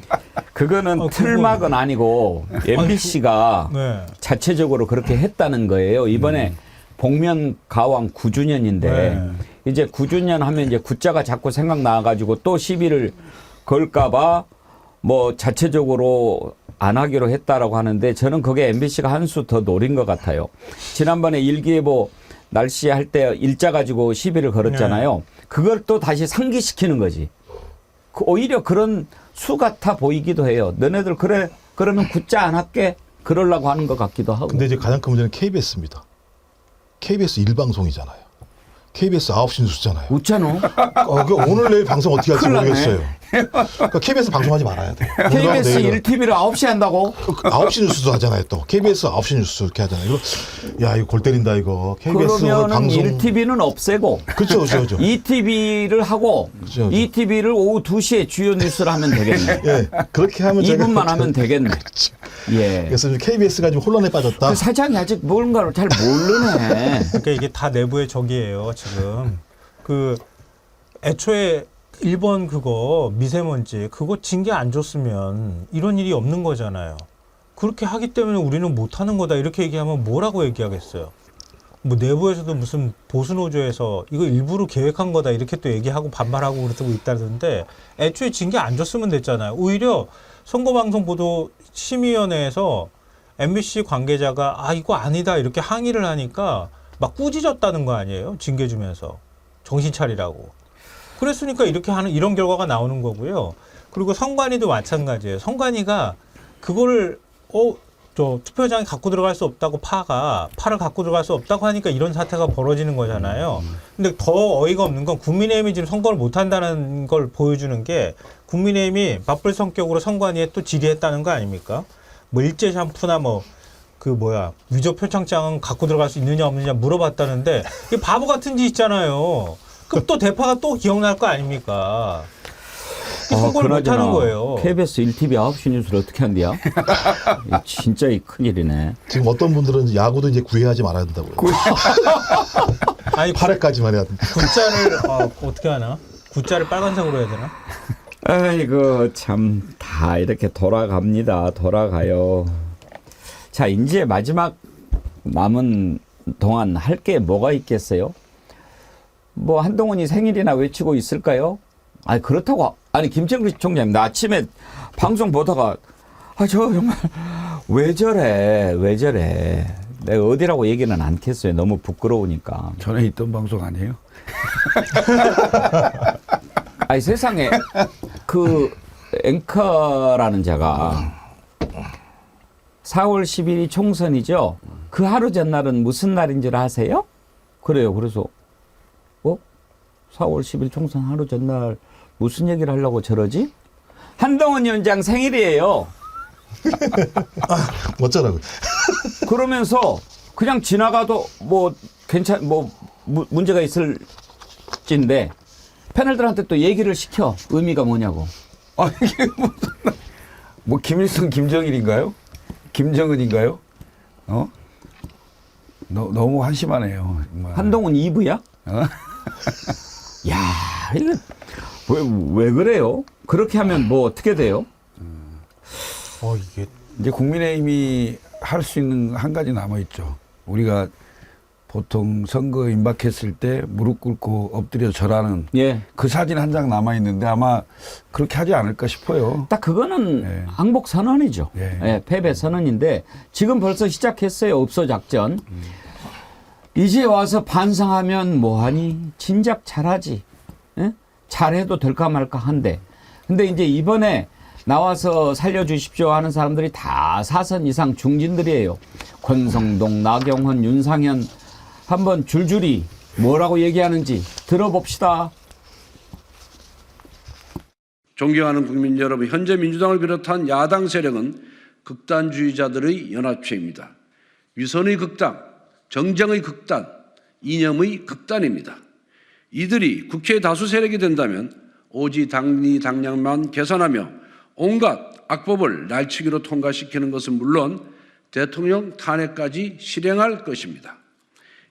그거는 틀막은 아니고 MBC가
네.
자체적으로 그렇게 했다는 거예요. 이번에 복면가왕 9주년인데
네.
이제 9주년 하면 이제 구자가 자꾸 생각나가지고 또 시비를 걸까봐 뭐 자체적으로 안 하기로 했다라고 하는데 저는 그게 MBC가 한 수 더 노린 것 같아요. 지난번에 일기예보 날씨 할 때 일자 가지고 시비를 걸었잖아요. 네. 그걸 또 다시 상기시키는 거지. 오히려 그런 수 같아 보이기도 해요. 너네들 그러면 굳자 안 할게 그러려고 하는 것 같기도 하고.
근데 이제 가장 큰 문제는 KBS입니다. KBS 일방송이잖아요. KBS 9시 뉴스잖아요.
웃잖아.
그 오늘 내일 방송 어떻게 할지
큰일 났네.
모르겠어요. 그러니까 KBS 방송하지 말아야 돼.
KBS 1TV를 9시에 한다고?
9시 뉴스도 하잖아요. 또 KBS 9시 뉴스 이렇게 하잖아요. 이거 야 이거 골 때린다 이거. KBS
그러면은
방송
1TV는 없애고
그렇죠, 그렇죠.
2TV를 하고
그죠, 그죠.
2TV를 오후 2시에 주요 뉴스를 하면 되겠네.
예, 그렇게 하면 제가
2분만 하면 되겠네. 예.
그래서 KBS가 지금 혼란에 빠졌다.
그 사장이 아직 뭔가를 잘 모르네.
그러니까 이게 다 내부의 적이에요, 지금. 그 애초에 일본 그거 미세먼지 그거 징계 안 줬으면 이런 일이 없는 거잖아요. 그렇게 하기 때문에 우리는 못 하는 거다 이렇게 얘기하면 뭐라고 얘기하겠어요. 뭐 내부에서도 무슨 보수노조에서 이거 일부러 계획한 거다 이렇게 또 얘기하고 반발하고 그러고 있다던데 애초에 징계 안 줬으면 됐잖아요. 오히려 선거방송보도 심의위원회에서 MBC 관계자가 아 이거 아니다 이렇게 항의를 하니까 막 꾸짖었다는 거 아니에요? 징계 주면서 정신 차리라고. 그랬으니까 이렇게 하는 이런 결과가 나오는 거고요. 그리고 선관위도 마찬가지예요. 선관위가 그거를 저 투표장에 갖고 들어갈 수 없다고 파를 갖고 들어갈 수 없다고 하니까 이런 사태가 벌어지는 거잖아요. 근데 더 어이가 없는 건 국민의힘이 지금 선거를 못 한다는 걸 보여주는 게 국민의힘이 바쁠 성격으로 선관위에 또 질의했다는 거 아닙니까? 뭐 일제 샴푸나 유저 표창장은 갖고 들어갈 수 있느냐 없느냐 물어봤다는데 이게 바보 같은 짓 있잖아요. 그럼 또 대파가 또 기억날 거 아닙니까? 선거를 못 하는 거예요.
KBS 1TV 9시 뉴스를 어떻게 한대요? 진짜 이 큰일이네.
지금 어떤 분들은 야구도 이제 구애하지 말아야 된다고요.
아니
8회까지만 해야 된다.
구자를 어떻게 하나? 구자를 빨간색으로 해야 되나?
아이고 참 다 이렇게 돌아갑니다. 돌아가요. 자 이제 마지막 남은 동안 할 게 뭐가 있겠어요? 뭐 한동훈이 생일이나 외치고 있을까요? 아니 그렇다고 아니 김정일 총장님 나 아침에 방송 보다가 저 정말 왜 저래 내가 어디라고 얘기는 않겠어요. 너무 부끄러우니까.
전에 있던 방송 아니에요?
아니 세상에 그 앵커라는 자가 4월 10일이 총선이죠. 그 하루 전날은 무슨 날인 줄 아세요? 그래요. 그래서 4월 10일 총선 하루 전날 무슨 얘기를 하려고 저러지? 한동훈 위원장 생일이에요.
어쩌라고.
그러면서 그냥 지나가도 문제가 있을진데 패널들한테 또 얘기를 시켜. 의미가 뭐냐고.
아, 이게 뭐 김일성, 김정일인가요? 김정은인가요? 너무 한심하네요. 정말.
한동훈 2부야? 야, 이거 왜 그래요? 그렇게 하면 뭐 어떻게 돼요?
이게
이제 국민의힘이 할 수 있는 한 가지 남아 있죠. 우리가 보통 선거 임박했을 때 무릎 꿇고 엎드려 절하는
예.
그 사진 한 장 남아 있는데 아마 그렇게 하지 않을까 싶어요.
딱 그거는
예.
항복 선언이죠.
예.
예, 패배 선언인데 지금 벌써 시작했어요. 읍소 작전. 이제 와서 반성하면 뭐하니? 진작 잘하지. 예? 잘해도 될까 말까 한데. 근데 이제 이번에 나와서 살려주십시오 하는 사람들이 다 4선 이상 중진들이에요. 권성동, 나경원, 윤상현 한번 줄줄이 뭐라고 얘기하는지 들어봅시다.
존경하는 국민 여러분, 현재 민주당을 비롯한 야당 세력은 극단주의자들의 연합체입니다. 위선의 극단, 정쟁의 극단, 이념의 극단입니다. 이들이 국회 다수 세력이 된다면 오직 당리 당량만 개선하며 온갖 악법을 날치기로 통과시키는 것은 물론 대통령 탄핵까지 실행할 것입니다.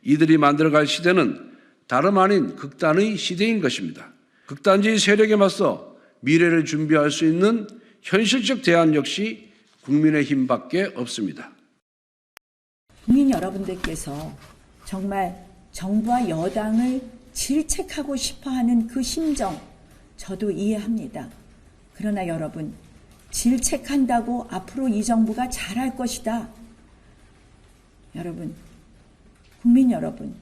이들이 만들어갈 시대는 다름 아닌 극단의 시대인 것입니다. 극단주의 세력에 맞서 미래를 준비할 수 있는 현실적 대안 역시 국민의힘밖에 없습니다.
국민 여러분들께서 정말 정부와 여당을 질책하고 싶어하는 그 심정 저도 이해합니다. 그러나 여러분, 질책한다고 앞으로 이 정부가 잘할 것이다. 여러분, 국민 여러분,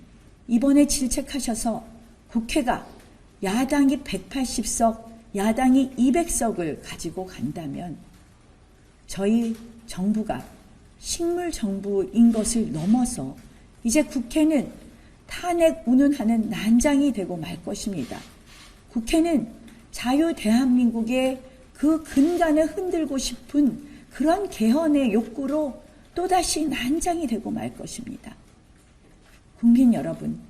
이번에 질책하셔서 국회가 야당이 180석, 야당이 200석을 가지고 간다면 저희 정부가 식물 정부인 것을 넘어서 이제 국회는 탄핵 운운하는 난장이 되고 말 것입니다. 국회는 자유 대한민국의 그 근간을 흔들고 싶은 그런 개헌의 욕구로 또다시 난장이 되고 말 것입니다. 국민 여러분,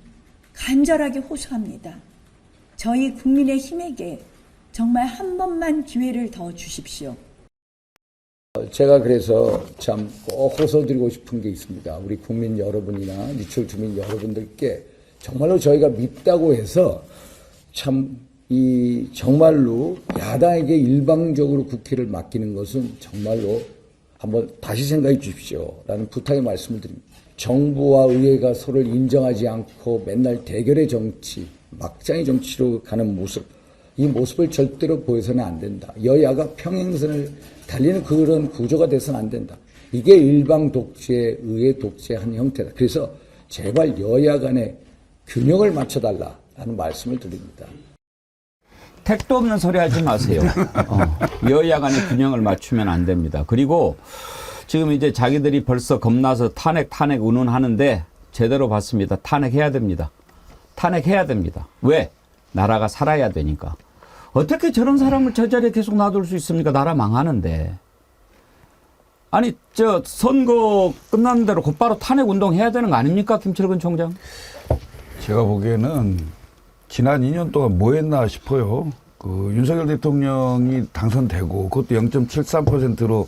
간절하게 호소합니다. 저희 국민의힘에게 정말 한 번만 기회를 더 주십시오.
제가 그래서 참 꼭 호소드리고 싶은 게 있습니다. 우리 국민 여러분이나 리출 주민 여러분들께 정말로 저희가 밉다고 해서 참 정말로 야당에게 일방적으로 국회를 맡기는 것은 정말로 한번 다시 생각해 주십시오라는 부탁의 말씀을 드립니다. 정부와 의회가 서로를 인정하지 않고 맨날 대결의 정치, 막장의 정치로 가는 모습, 이 모습을 절대로 보여서는 안 된다. 여야가 평행선을 달리는 그런 구조가 돼서는 안 된다. 이게 일방 독재, 의회 독재의 한 형태다. 그래서 제발 여야 간에 균형을 맞춰달라는 말씀을 드립니다.
택도 없는 소리 하지 마세요. 여야 간의 균형을 맞추면 안 됩니다. 그리고 지금 이제 자기들이 벌써 겁나서 탄핵 운운하는데 제대로 봤습니다. 탄핵해야 됩니다. 탄핵해야 됩니다. 왜? 나라가 살아야 되니까. 어떻게 저런 사람을 저 자리에 계속 놔둘 수 있습니까? 나라 망하는데. 아니 선거 끝나는 대로 곧바로 탄핵 운동해야 되는 거 아닙니까? 김철근 총장.
제가 보기에는 지난 2년 동안 뭐 했나 싶어요. 윤석열 대통령이 당선되고 그것도 0.73%로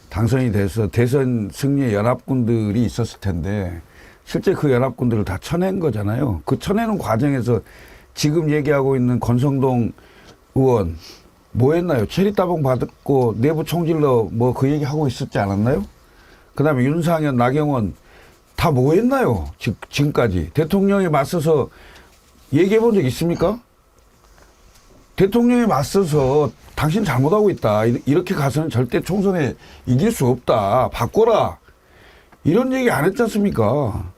당선이 돼서 대선 승리의 연합군들이 있었을 텐데 실제 그 연합군들을 다 쳐낸 거잖아요. 그 쳐내는 과정에서 지금 얘기하고 있는 권성동 의원 뭐 했나요? 체리따봉 받고 내부 총질러 뭐 그 얘기 하고 있었지 않았나요? 그다음에 윤상현, 나경원 다 뭐 했나요? 지금까지 대통령에 맞서서 얘기해 본 적 있습니까? 대통령에 맞서서 당신 잘못하고 있다. 이렇게 가서는 절대 총선에 이길 수 없다. 바꿔라. 이런 얘기 안 했지 않습니까?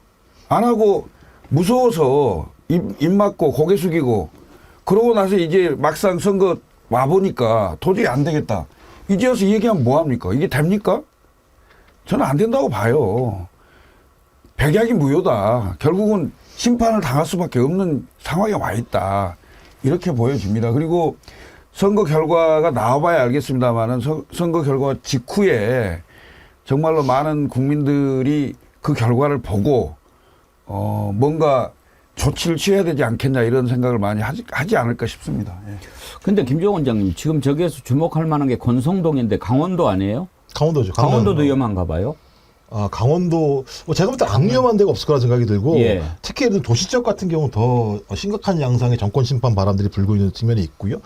안 하고 무서워서 입 막고 고개 숙이고 그러고 나서 이제 막상 선거 와보니까 도저히 안 되겠다. 이제 와서 얘기하면 뭐합니까? 이게 됩니까? 저는 안 된다고 봐요. 백약이 무효다. 결국은 심판을 당할 수밖에 없는 상황에 와 있다. 이렇게 보여집니다. 그리고 선거 결과가 나와봐야 알겠습니다만은 선거 결과 직후에 정말로 많은 국민들이 그 결과를 보고 뭔가 조치를 취해야 되지 않겠냐 이런 생각을 많이 하지 않을까 싶습니다. 예.
근데 김종원 원장님 지금 저기에서 주목할 만한 게 권성동인데 강원도 아니에요?
강원도죠.
강원도도 위험한가 봐요?
강원도 제가 볼 때 안 위험한 데가 없을 거라 생각이 들고
예.
특히 예를 들어 도시 지역 같은 경우는 더 심각한 양상의 정권 심판 바람들이 불고 있는 측면이 있고요.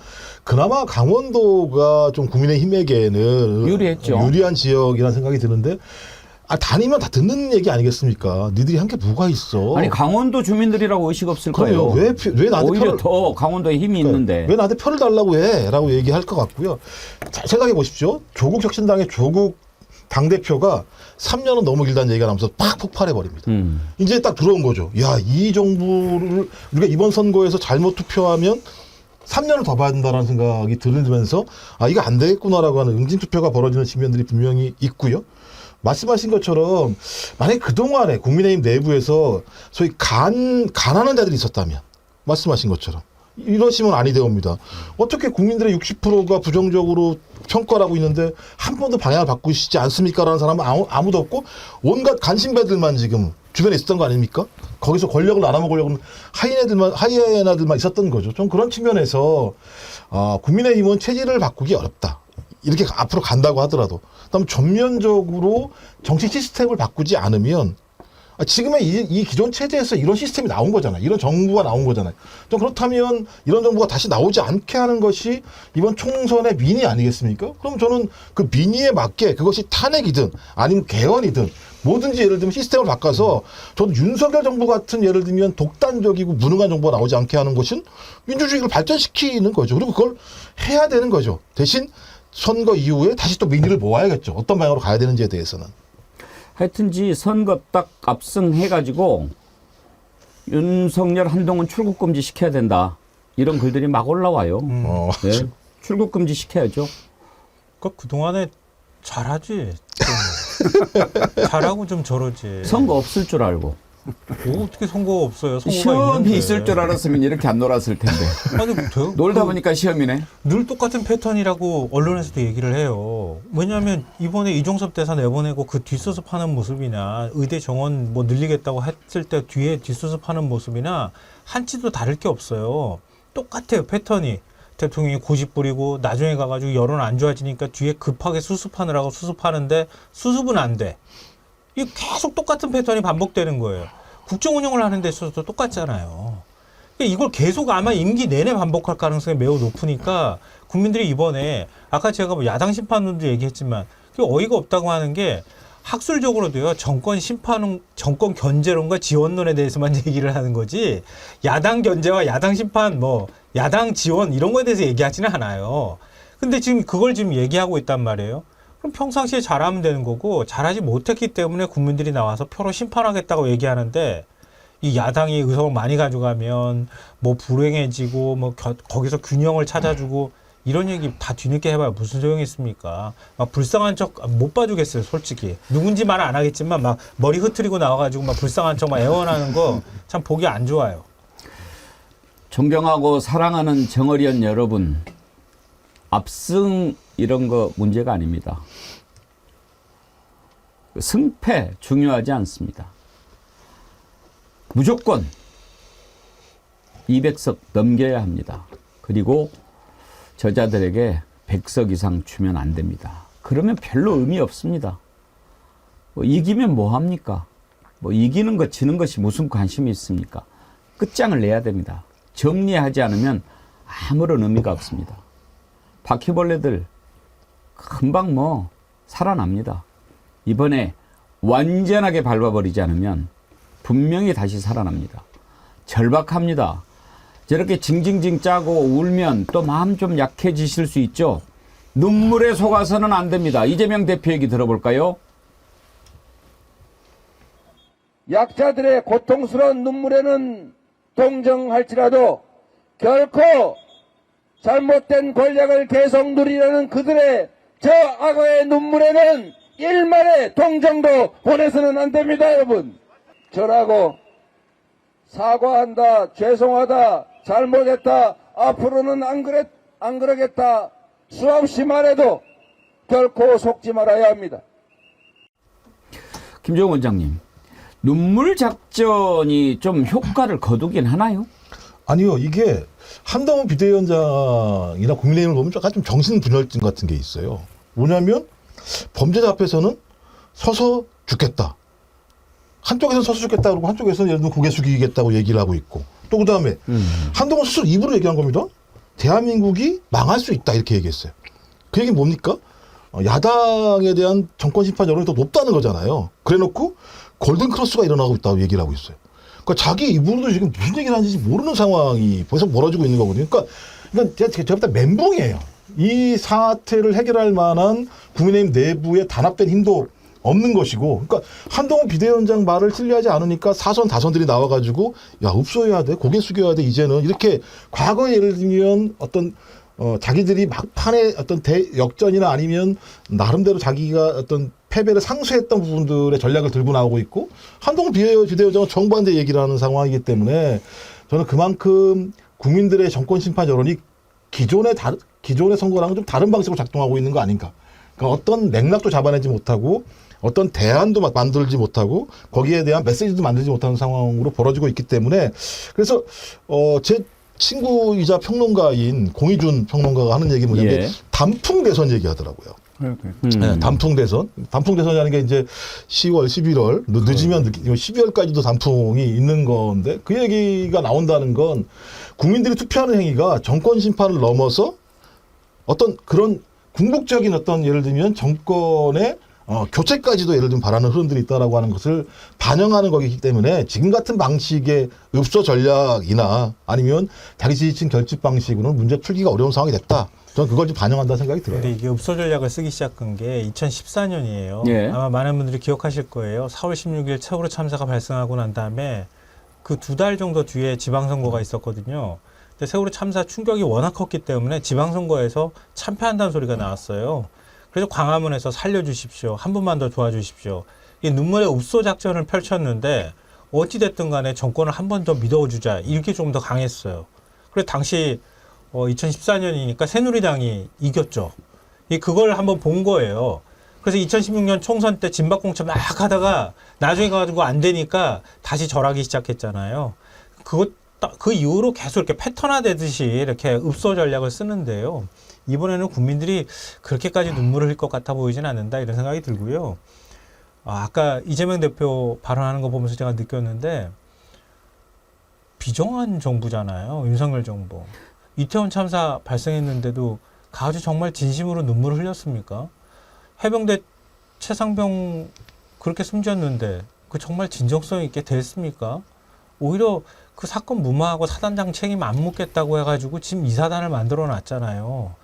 그나마 강원도가 좀 국민의힘에게는
유리했죠.
유리한 지역이라는 생각이 드는데 다니면 다 듣는 얘기 아니겠습니까? 니들이 한 게 뭐가 있어?
아니 강원도 주민들이라고 의식 없을 거예요.
왜 나한테
오히려 더 강원도에 힘이 있는데.
왜 나한테 표를 달라고 해? 라고 얘기할 것 같고요. 잘 생각해 보십시오. 조국 혁신당의 조국 당대표가 3년은 너무 길다는 얘기가 나면서 팍 폭발해버립니다. 이제 딱 들어온 거죠. 야, 이 정부를 우리가 이번 선거에서 잘못 투표하면 3년을 더 봐야 된다는 생각이 들면서 이거 안 되겠구나라고 하는 응징투표가 벌어지는 측면들이 분명히 있고요. 말씀하신 것처럼 만약에 그동안에 국민의힘 내부에서 소위 간하는 자들이 있었다면 말씀하신 것처럼 이러시면 아니 되옵니다. 어떻게 국민들의 60%가 부정적으로 평가를 하고 있는데 한 번도 방향을 바꾸시지 않습니까? 라는 사람은 아무도 없고 온갖 간신배들만 지금 주변에 있었던 거 아닙니까? 거기서 권력을 나눠먹으려고 하는 하이에나들만 있었던 거죠. 좀 그런 측면에서 국민의힘은 체질을 바꾸기 어렵다. 이렇게 앞으로 간다고 하더라도 그다음에 전면적으로 정치 시스템을 바꾸지 않으면 지금의 이 기존 체제에서 이런 시스템이 나온 거잖아요. 이런 정부가 나온 거잖아요. 좀 그렇다면 이런 정부가 다시 나오지 않게 하는 것이 이번 총선의 민의 아니겠습니까? 그럼 저는 그 민의에 맞게 그것이 탄핵이든 아니면 개헌이든 뭐든지 예를 들면 시스템을 바꿔서 저도 윤석열 정부 같은 예를 들면 독단적이고 무능한 정부가 나오지 않게 하는 것은 민주주의를 발전시키는 거죠. 그리고 그걸 해야 되는 거죠. 대신 선거 이후에 다시 또 민의를 모아야겠죠. 어떤 방향으로 가야 되는지에 대해서는.
하여튼지 선거 딱 압승해가지고 윤석열 한동훈 출국금지 시켜야 된다. 이런 글들이 막 올라와요. 네. 출국금지 시켜야죠.
그동안에 잘하지. 잘하고 좀 저러지.
선거 없을 줄 알고.
어떻게 선거가 없어요? 선거가
시험이
있는데.
있을 줄 알았으면 이렇게 안 놀았을 텐데.
아니,
놀다 보니까 시험이네.
늘 똑같은 패턴이라고 언론에서도 얘기를 해요. 왜냐하면 이번에 이종섭 대사 내보내고 그 뒷수습하는 모습이나 의대 정원 뭐 늘리겠다고 했을 때 뒤에 뒷수습하는 모습이나 한치도 다를 게 없어요. 똑같아요, 패턴이. 대통령이 고집 부리고 나중에 가가지고 여론 안 좋아지니까 뒤에 급하게 수습하느라고 수습하는데 수습은 안 돼. 이게 계속 똑같은 패턴이 반복되는 거예요. 국정 운영을 하는 데 있어서도 똑같잖아요. 이걸 계속 아마 임기 내내 반복할 가능성이 매우 높으니까 국민들이 이번에 아까 제가 뭐 야당 심판론도 얘기했지만 그게 어이가 없다고 하는 게 학술적으로도요, 정권 심판, 정권 견제론과 지원론에 대해서만 얘기를 하는 거지, 야당 견제와 야당 심판, 뭐, 야당 지원, 이런 거에 대해서 얘기하지는 않아요. 근데 지금 그걸 지금 얘기하고 있단 말이에요. 그럼 평상시에 잘하면 되는 거고, 잘하지 못했기 때문에 국민들이 나와서 표로 심판하겠다고 얘기하는데, 이 야당이 의석을 많이 가져가면, 뭐, 불행해지고, 뭐, 거기서 균형을 찾아주고, 이런 얘기 다 뒤늦게 해봐야 무슨 소용이 있습니까? 막 불쌍한 척 못 봐주겠어요, 솔직히. 누군지 말 안 하겠지만 막 머리 흐트리고 나와가지고 막 불쌍한 척 막 애원하는 거 참 보기 안 좋아요.
존경하고 사랑하는 정어리원 여러분, 압승 이런 거 문제가 아닙니다. 승패 중요하지 않습니다. 무조건 200석 넘겨야 합니다. 그리고 저자들에게 100석 이상 주면 안 됩니다. 그러면 별로 의미 없습니다. 뭐 이기면 뭐 합니까? 뭐 이기는 것, 지는 것이 무슨 관심이 있습니까? 끝장을 내야 됩니다. 정리하지 않으면 아무런 의미가 없습니다. 바퀴벌레들 금방 뭐 살아납니다. 이번에 완전하게 밟아버리지 않으면 분명히 다시 살아납니다. 절박합니다. 저렇게 징징징 짜고 울면 또 마음 좀 약해지실 수 있죠. 눈물에 속아서는 안 됩니다. 이재명 대표 얘기 들어볼까요?
약자들의 고통스러운 눈물에는 동정할지라도 결코 잘못된 권력을 계속 누리려는 그들의 저 악어의 눈물에는 일말의 동정도 보내서는 안 됩니다, 여러분. 저라고 사과한다, 죄송하다, 잘못했다, 앞으로는 안 그러겠다 수없이 말해도 결코 속지 말아야 합니다.
김종원 원장님, 눈물 작전이 좀 효과를 거두긴 하나요?
아니요, 이게 한동훈 비대위원장이나 국민의힘을 보면 약간 좀 정신분열증 같은 게 있어요. 뭐냐면 범죄자 앞에서는 서서 죽겠다. 한쪽에서는 서서 죽겠다 그러고 한쪽에서는 예를 들면 고개 숙이겠다고 얘기를 하고 있고, 또 그다음에 한동훈 스스로 입으로 얘기한 겁니다. 대한민국이 망할 수 있다 이렇게 얘기했어요. 그 얘기는 뭡니까? 야당에 대한 정권 심판 여론이 더 높다는 거잖아요. 그래놓고 골든크로스가 일어나고 있다고 얘기를 하고 있어요. 그러니까 자기 입으로도 지금 무슨 얘기를 하는지 모르는 상황이 계속 멀어지고 있는 거거든요. 그러니까 제가 볼 때 멘붕이에요. 이 사태를 해결할 만한 국민의힘 내부의 단합된 힘도 없는 것이고, 그러니까 한동훈 비대위원장 말을 신뢰하지 않으니까 사선 다선들이 나와가지고 야, 읍소해야 돼, 고개 숙여야 돼, 이제는 이렇게 과거에 예를 들면 어떤 자기들이 막판에 어떤 역전이나 아니면 나름대로 자기가 어떤 패배를 상쇄했던 부분들의 전략을 들고 나오고 있고, 한동훈 비대위원장은 정반대 얘기를 하는 상황이기 때문에 저는 그만큼 국민들의 정권 심판 여론이 기존의 선거랑은 좀 다른 방식으로 작동하고 있는 거 아닌가. 그러니까 어떤 맥락도 잡아내지 못하고 어떤 대안도 만들지 못하고 거기에 대한 메시지도 만들지 못하는 상황으로 벌어지고 있기 때문에, 그래서 제 친구이자 평론가인 공희준 평론가가 하는 얘기 뭐냐면
예.
단풍 대선 얘기하더라고요. 네, 단풍 대선. 단풍 대선이라는 게 이제 10월, 11월, 늦으면 12월까지도 단풍이 있는 건데, 그 얘기가 나온다는 건 국민들이 투표하는 행위가 정권 심판을 넘어서 어떤 그런 궁극적인 어떤 예를 들면 정권의 교체까지도 예를 들면 바라는 흐름들이 있다라고 하는 것을 반영하는 거기 때문에 지금 같은 방식의 읍소 전략이나 아니면 자기 지지층 결집 방식으로는 문제 풀기가 어려운 상황이 됐다. 저는 그걸 좀 반영한다는 생각이 들어요.
근데 이게 읍소 전략을 쓰기 시작한 게 2014년이에요.
예.
아마 많은 분들이 기억하실 거예요. 4월 16일 세월호 참사가 발생하고 난 다음에 그 2달 정도 뒤에 지방선거가 있었거든요. 근데 세월호 참사 충격이 워낙 컸기 때문에 지방선거에서 참패한다는 소리가 나왔어요. 그래서 광화문에서 살려주십시오. 한 분만 더 도와주십시오. 이 눈물의 읍소 작전을 펼쳤는데 어찌됐든 간에 정권을 한 번 더 믿어주자 이렇게 좀 더 강했어요. 그래서 당시 2014년이니까 새누리당이 이겼죠. 그걸 한번 본 거예요. 그래서 2016년 총선 때 진박공천 막 하다가 나중에 가지고 안 되니까 다시 절하기 시작했잖아요. 그 이후로 계속 이렇게 패턴화되듯이 이렇게 읍소 전략을 쓰는데요. 이번에는 국민들이 그렇게까지 눈물을 흘릴 것 같아 보이진 않는다 이런 생각이 들고요. 아까 이재명 대표 발언하는 거 보면서 제가 느꼈는데 비정한 정부잖아요. 윤석열 정부. 이태원 참사 발생했는데도 가주 정말 진심으로 눈물을 흘렸습니까? 해병대 최상병 그렇게 숨졌는데 그 정말 진정성 있게 됐습니까? 오히려 그 사건 무마하고 사단장 책임 안 묻겠다고 해가지고 지금 이 사단을 만들어 놨잖아요.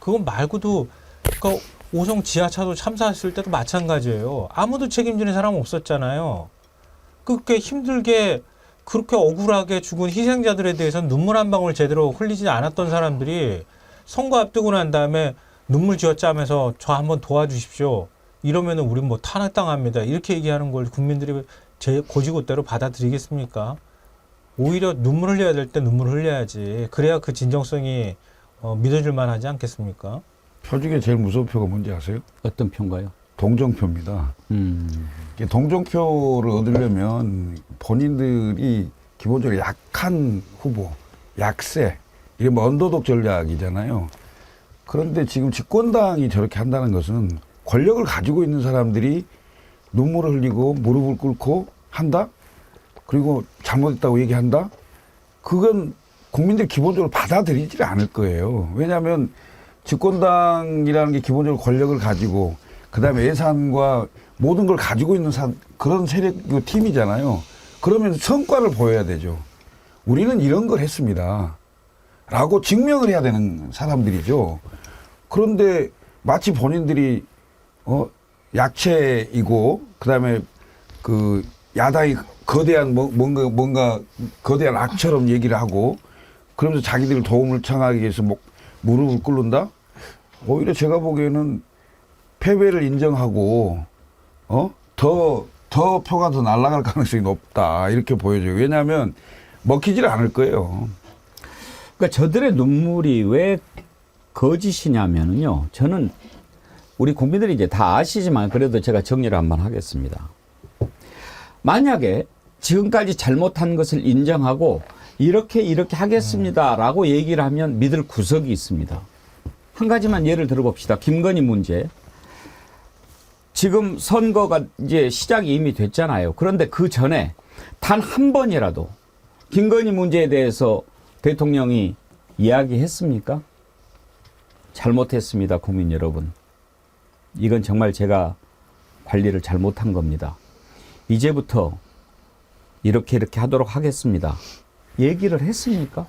그건 말고도 그러니까 오송 지하차도 참사했을 때도 마찬가지예요. 아무도 책임지는 사람 없었잖아요. 그렇게 힘들게 그렇게 억울하게 죽은 희생자들에 대해서 눈물 한 방울 제대로 흘리지 않았던 사람들이 선거 앞두고 난 다음에 눈물 쥐어짜면서 저 한번 도와주십시오. 이러면은 우린 뭐 탄핵당합니다. 이렇게 얘기하는 걸 국민들이 제 고지고대로 받아들이겠습니까? 오히려 눈물 흘려야 될 때 눈물 흘려야지. 그래야 그 진정성이 믿어줄 만하지 않겠습니까?
표 중에 제일 무서운 표가 뭔지 아세요?
어떤 표인가요?
동정표입니다. 동정표를 얻으려면 본인들이 기본적으로 약한 후보, 약세, 이게 뭐 언더독 전략이잖아요. 그런데 지금 집권당이 저렇게 한다는 것은 권력을 가지고 있는 사람들이 눈물을 흘리고 무릎을 꿇고 한다? 그리고 잘못했다고 얘기한다? 그건 국민들이 기본적으로 받아들이지 않을 거예요. 왜냐하면 집권당이라는 게 기본적으로 권력을 가지고 그다음에 예산과 모든 걸 가지고 있는 그런 세력 팀이잖아요. 그러면 성과를 보여야 되죠. 우리는 이런 걸 했습니다. 라고 증명을 해야 되는 사람들이죠. 그런데 마치 본인들이 약체이고 그다음에 그 야당이 거대한 뭔가 거대한 악처럼 얘기를 하고 그러면서 자기들 도움을 청하기 위해서 무릎을 꿇는다? 오히려 제가 보기에는 패배를 인정하고 더 표가 더 날아갈 가능성이 높다 이렇게 보여져요. 왜냐하면 먹히질 않을 거예요.
그러니까 저들의 눈물이 왜 거짓이냐면요. 저는 우리 국민들이 이제 다 아시지만 그래도 제가 정리를 한번 하겠습니다. 만약에 지금까지 잘못한 것을 인정하고 이렇게 하겠습니다라고 얘기를 하면 믿을 구석이 있습니다. 한 가지만 예를 들어봅시다. 김건희 문제. 지금 선거가 이제 시작이 이미 됐잖아요. 그런데 그 전에 단 한 번이라도 김건희 문제에 대해서 대통령이 이야기했습니까? 잘못했습니다, 국민 여러분. 이건 정말 제가 관리를 잘못한 겁니다. 이제부터 이렇게 하도록 하겠습니다. 얘기를 했습니까?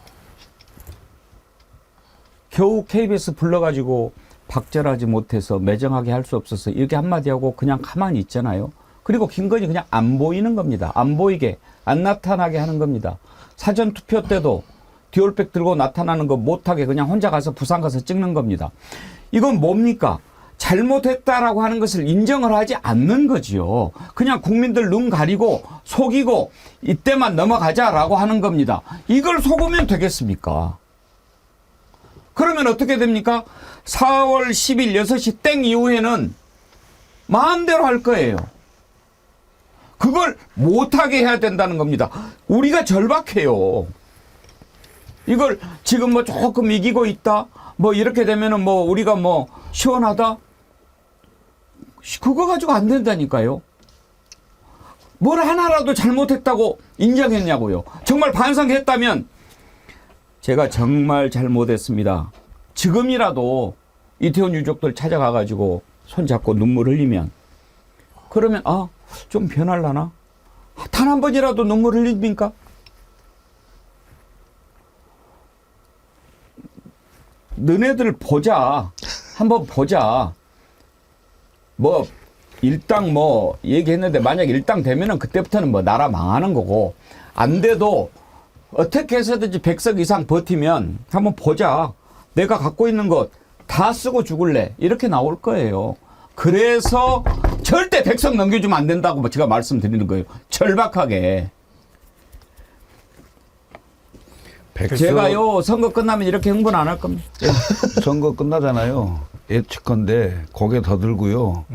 겨우 KBS 불러가지고 박절하지 못해서 매정하게 할 수 없어서 이렇게 한마디 하고 그냥 가만히 있잖아요. 그리고 김건희 그냥 안 보이는 겁니다. 안 보이게, 안 나타나게 하는 겁니다. 사전투표 때도 듀얼백 들고 나타나는 거 못하게 그냥 혼자 가서 부산 가서 찍는 겁니다. 이건 뭡니까? 잘못했다라고 하는 것을 인정을 하지 않는 거지요. 그냥 국민들 눈 가리고 속이고 이때만 넘어가자라고 하는 겁니다. 이걸 속으면 되겠습니까? 그러면 어떻게 됩니까? 4월 10일 6시 땡 이후에는 마음대로 할 거예요. 그걸 못하게 해야 된다는 겁니다. 우리가 절박해요. 이걸 지금 뭐 조금 이기고 있다. 뭐 이렇게 되면은 뭐 우리가 뭐 시원하다. 그거 가지고 안 된다니까요. 뭘 하나라도 잘못했다고 인정했냐고요. 정말 반성했다면 제가 정말 잘못했습니다. 지금이라도 이태원 유족들 찾아가가지고 손잡고 눈물 흘리면 그러면 좀 변할라나? 단 한 번이라도 눈물 흘립니까? 너네들 보자. 한번 보자. 뭐 일당 뭐 얘기했는데 만약 일당 되면은 그때부터는 뭐 나라 망하는 거고 안 돼도 어떻게 해서든지 100석 이상 버티면 한번 보자. 내가 갖고 있는 것 다 쓰고 죽을래. 이렇게 나올 거예요. 그래서 절대 100석 넘겨주면 안 된다고 제가 말씀드리는 거예요. 절박하게. 제가요 선거 끝나면 이렇게 흥분 안 할 겁니다.
선거 끝나잖아요. 예측컨대 고개 더 들고요.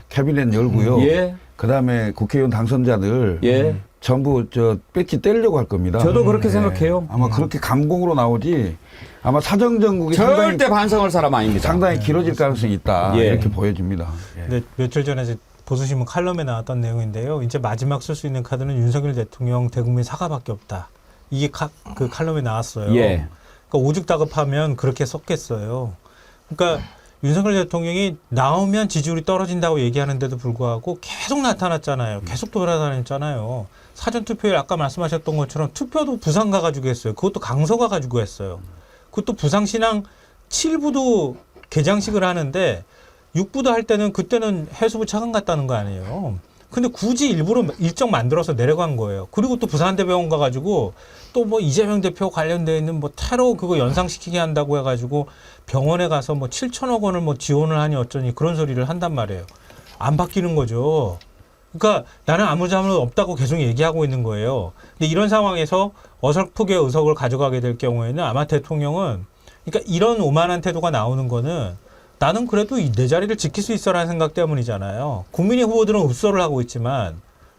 캐비넷 열고요.
예.
그다음에 국회의원 당선자들
예.
전부 저 배지 떼려고 할 겁니다.
저도 그렇게 생각해요.
아마 그렇게 강공으로 나오지 아마 사정정국이
절대 반성할 사람 아닙니다.
상당히 길어질 가능성이 있다.
예.
이렇게 보여집니다. 예.
근데 며칠 전에 이제 보수신문 칼럼에 나왔던 내용인데요. 이제 마지막 쓸 수 있는 카드는 윤석열 대통령 대국민 사과밖에 없다. 이게 그 칼럼에 나왔어요.
예.
그러니까 오죽 다급하면 그렇게 썼겠어요. 그러니까 윤석열 대통령이 나오면 지지율이 떨어진다고 얘기하는데도 불구하고 계속 나타났잖아요. 계속 돌아다녔잖아요. 사전투표율 아까 말씀하셨던 것처럼 투표도 부산 가가지고 했어요. 그것도 강서 가가지고 했어요. 그것도 부상신앙 7부도 개장식을 하는데 6부도 할 때는 그때는 해수부 차관 갔다는 거 아니에요. 근데 굳이 일부러 일정 만들어서 내려간 거예요. 그리고 또 부산대병원 가가지고 또 뭐 이재명 대표 관련돼 있는 뭐 테러 그거 연상시키게 한다고 해가지고 병원에 가서 뭐 7천억 원을 뭐 지원을 하니 어쩌니 그런 소리를 한단 말이에요. 안 바뀌는 거죠. 그러니까 나는 아무 잘못 없다고 계속 얘기하고 있는 거예요. 근데 이런 상황에서 어설프게 의석을 가져가게 될 경우에는 아마 대통령은 그러니까 이런 오만한 태도가 나오는 거는 나는 그래도 내 자리를 지킬 수 있어라는 생각 때문이잖아요. 국민의 후보들은 읍소를 하고 있지만